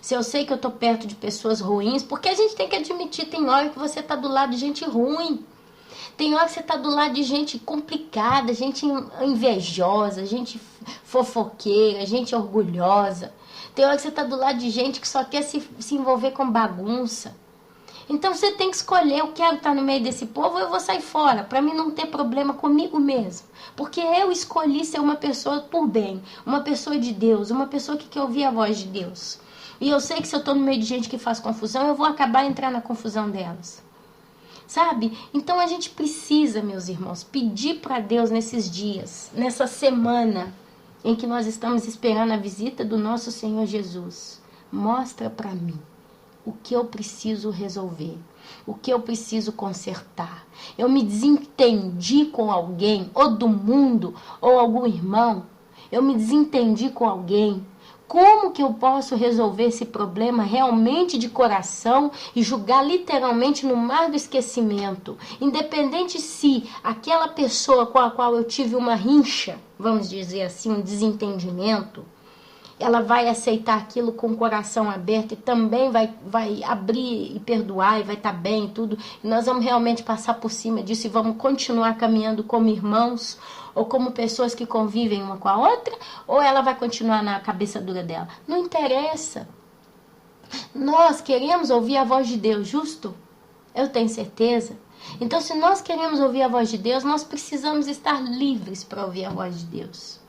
Se eu sei que eu estou perto de pessoas ruins, porque a gente tem que admitir, tem hora que você está do lado de gente ruim. Tem hora que você está do lado de gente complicada, gente invejosa, gente fofoqueira, gente orgulhosa. Tem hora que você está do lado de gente que só quer se envolver com bagunça. Então você tem que escolher, eu quero estar no meio desse povo ou eu vou sair fora, para mim não ter problema comigo mesmo. Porque eu escolhi ser uma pessoa por bem, uma pessoa de Deus, uma pessoa que quer ouvir a voz de Deus. E eu sei que se eu estou no meio de gente que faz confusão, eu vou acabar entrando na confusão delas. Sabe? Então a gente precisa, meus irmãos, pedir para Deus nesses dias, nessa semana em que nós estamos esperando a visita do nosso Senhor Jesus. Mostra para mim o que eu preciso resolver, o que eu preciso consertar. Eu me desentendi com alguém, ou do mundo, ou algum irmão. Eu me desentendi com alguém. Como que eu posso resolver esse problema realmente de coração e jogar literalmente no mar do esquecimento? Independente se aquela pessoa com a qual eu tive uma rincha, vamos dizer assim, um desentendimento, ela vai aceitar aquilo com o coração aberto e também vai abrir e perdoar e vai estar bem e tudo. E nós vamos realmente passar por cima disso e vamos continuar caminhando como irmãos ou como pessoas que convivem uma com a outra, ou ela vai continuar na cabeça dura dela. Não interessa. Nós queremos ouvir a voz de Deus, justo? Eu tenho certeza. Então, se nós queremos ouvir a voz de Deus, nós precisamos estar livres para ouvir a voz de Deus.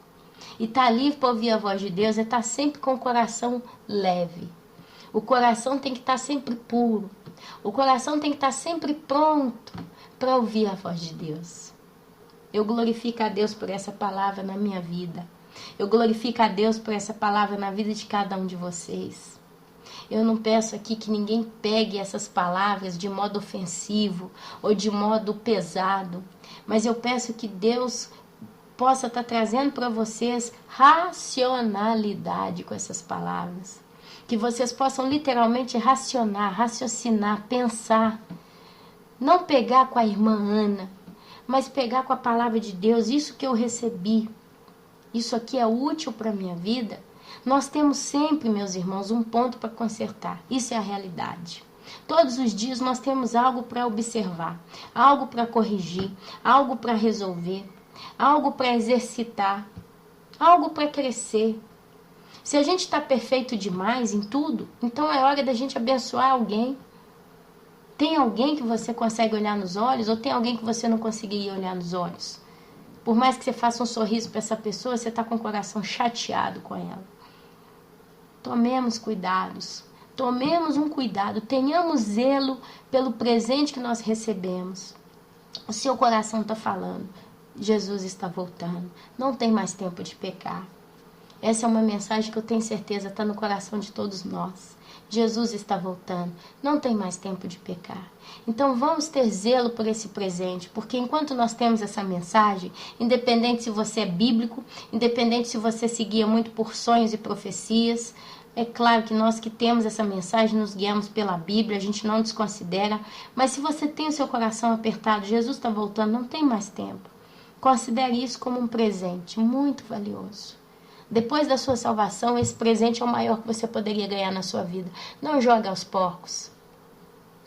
E estar livre para ouvir a voz de Deus é estar sempre com o coração leve. O coração tem que estar sempre puro. O coração tem que estar sempre pronto para ouvir a voz de Deus. Eu glorifico a Deus por essa palavra na minha vida. Eu glorifico a Deus por essa palavra na vida de cada um de vocês. Eu não peço aqui que ninguém pegue essas palavras de modo ofensivo ou de modo pesado, mas eu peço que Deus possa estar trazendo para vocês racionalidade com essas palavras. Que vocês possam literalmente raciocinar, pensar. Não pegar com a irmã Ana, mas pegar com a palavra de Deus, isso que eu recebi. Isso aqui é útil para a minha vida. Nós temos sempre, meus irmãos, um ponto para consertar. Isso é a realidade. Todos os dias nós temos algo para observar, algo para corrigir, algo para resolver, algo para exercitar, algo para crescer. Se a gente está perfeito demais em tudo, então é hora da gente abençoar alguém. Tem alguém que você consegue olhar nos olhos ou tem alguém que você não conseguiria olhar nos olhos? Por mais que você faça um sorriso para essa pessoa, você está com o coração chateado com ela. Tomemos cuidados. Tomemos um cuidado. Tenhamos zelo pelo presente que nós recebemos. O seu coração está falando. Jesus está voltando. Não tem mais tempo de pecar. Essa é uma mensagem que eu tenho certeza está no coração de todos nós. Jesus está voltando. Não tem mais tempo de pecar. Então vamos ter zelo por esse presente, porque enquanto nós temos essa mensagem, independente se você é bíblico, independente se você se guia muito por sonhos e profecias, é claro que nós que temos essa mensagem nos guiamos pela Bíblia, a gente não desconsidera, mas se você tem o seu coração apertado, Jesus está voltando, não tem mais tempo. Considere isso como um presente muito valioso. Depois da sua salvação, esse presente é o maior que você poderia ganhar na sua vida. Não jogue aos porcos.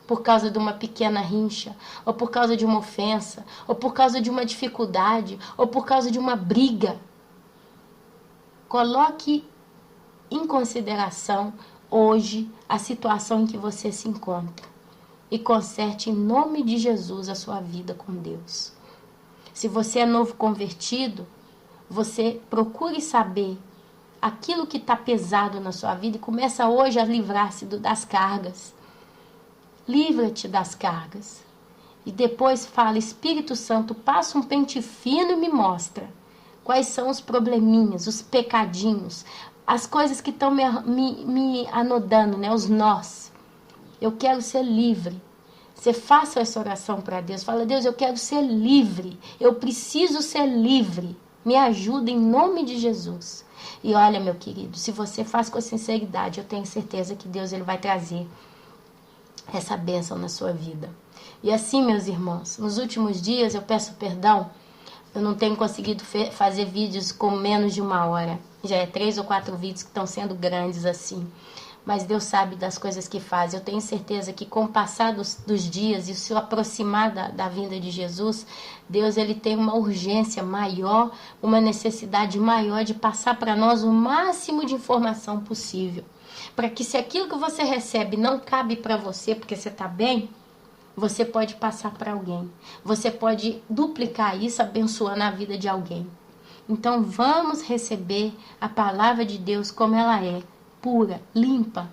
Por causa de uma pequena rincha, ou por causa de uma ofensa, ou por causa de uma dificuldade, ou por causa de uma briga. Coloque em consideração hoje a situação em que você se encontra e conserte em nome de Jesus a sua vida com Deus. Se você é novo convertido, você procure saber aquilo que está pesado na sua vida e começa hoje a livrar-se das cargas. Livra-te das cargas. E depois fala, Espírito Santo, passa um pente fino e me mostra quais são os probleminhas, os pecadinhos, as coisas que estão me anodando, né? Os nós. Eu quero ser livre. Você faça essa oração para Deus. Fala, Deus, eu quero ser livre. Eu preciso ser livre. Me ajuda em nome de Jesus. E olha, meu querido, se você faz com sinceridade, eu tenho certeza que Deus ele vai trazer essa bênção na sua vida. E assim, meus irmãos, nos últimos dias eu peço perdão, eu não tenho conseguido fazer vídeos com menos de 1 hora. Já é 3 ou 4 vídeos que estão sendo grandes assim. Mas Deus sabe das coisas que faz. Eu tenho certeza que com o passar dos dias e o se aproximar da vinda de Jesus, Deus ele tem uma urgência maior, uma necessidade maior de passar para nós o máximo de informação possível. Para que se aquilo que você recebe não cabe para você porque você está bem, você pode passar para alguém. Você pode duplicar isso abençoando a vida de alguém. Então vamos receber a palavra de Deus como ela é. Pura, limpa,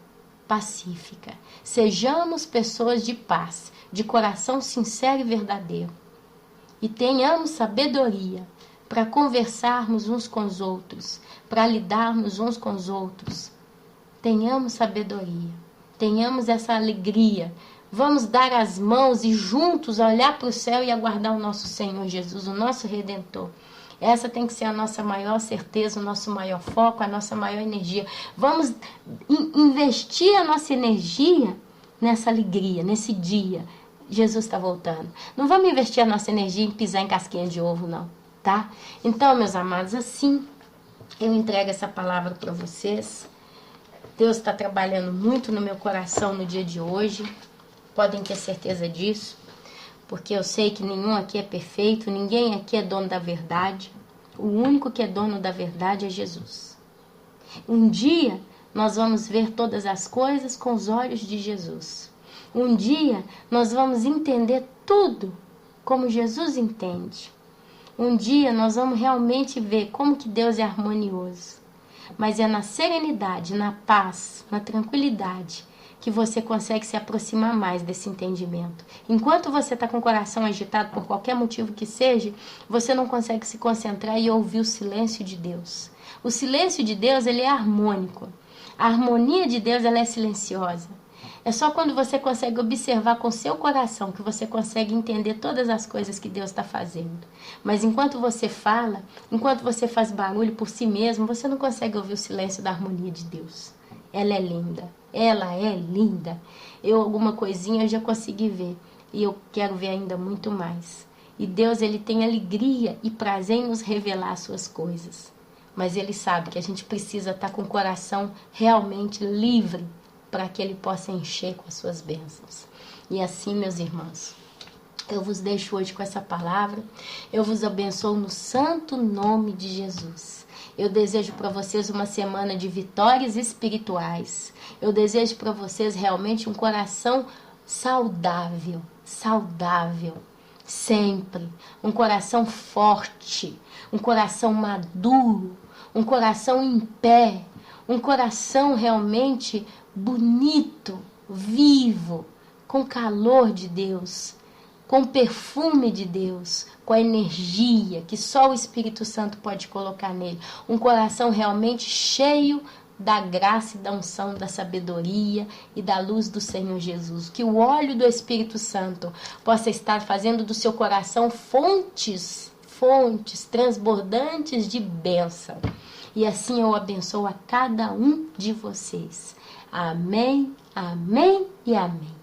pacífica. Sejamos pessoas de paz, de coração sincero e verdadeiro. E tenhamos sabedoria para conversarmos uns com os outros, para lidarmos uns com os outros. Tenhamos sabedoria, tenhamos essa alegria. Vamos dar as mãos e juntos olhar para o céu e aguardar o nosso Senhor Jesus, o nosso Redentor. Essa tem que ser a nossa maior certeza, o nosso maior foco, a nossa maior energia. Vamos investir a nossa energia nessa alegria, nesse dia. Jesus está voltando. Não vamos investir a nossa energia em pisar em casquinha de ovo, não, tá? Então, meus amados, assim eu entrego essa palavra para vocês. Deus está trabalhando muito no meu coração no dia de hoje. Podem ter certeza disso. Porque eu sei que nenhum aqui é perfeito, ninguém aqui é dono da verdade. O único que é dono da verdade é Jesus. Um dia nós vamos ver todas as coisas com os olhos de Jesus. Um dia nós vamos entender tudo como Jesus entende. Um dia nós vamos realmente ver como que Deus é harmonioso. Mas é na serenidade, na paz, na tranquilidade que você consegue se aproximar mais desse entendimento. Enquanto você está com o coração agitado por qualquer motivo que seja, você não consegue se concentrar e ouvir o silêncio de Deus. O silêncio de Deus, ele é harmônico. A harmonia de Deus, ela é silenciosa. É só quando você consegue observar com seu coração que você consegue entender todas as coisas que Deus está fazendo. Mas enquanto você fala, enquanto você faz barulho por si mesmo, você não consegue ouvir o silêncio da harmonia de Deus. Ela é linda. Ela é linda. Alguma coisinha eu já consegui ver. E eu quero ver ainda muito mais. E Deus, ele tem alegria e prazer em nos revelar as suas coisas. Mas ele sabe que a gente precisa estar com o coração realmente livre para que ele possa encher com as suas bênçãos. E assim, meus irmãos, eu vos deixo hoje com essa palavra. Eu vos abençoo no santo nome de Jesus. Eu desejo para vocês uma semana de vitórias espirituais. Eu desejo para vocês realmente um coração saudável, sempre. Um coração forte, um coração maduro, um coração em pé, um coração realmente bonito, vivo, com calor de Deus, com perfume de Deus, com a energia que só o Espírito Santo pode colocar nele. Um coração realmente cheio da graça e da unção, da sabedoria e da luz do Senhor Jesus. Que o óleo do Espírito Santo possa estar fazendo do seu coração fontes transbordantes de bênção. E assim eu abençoo a cada um de vocês. Amém, amém e amém.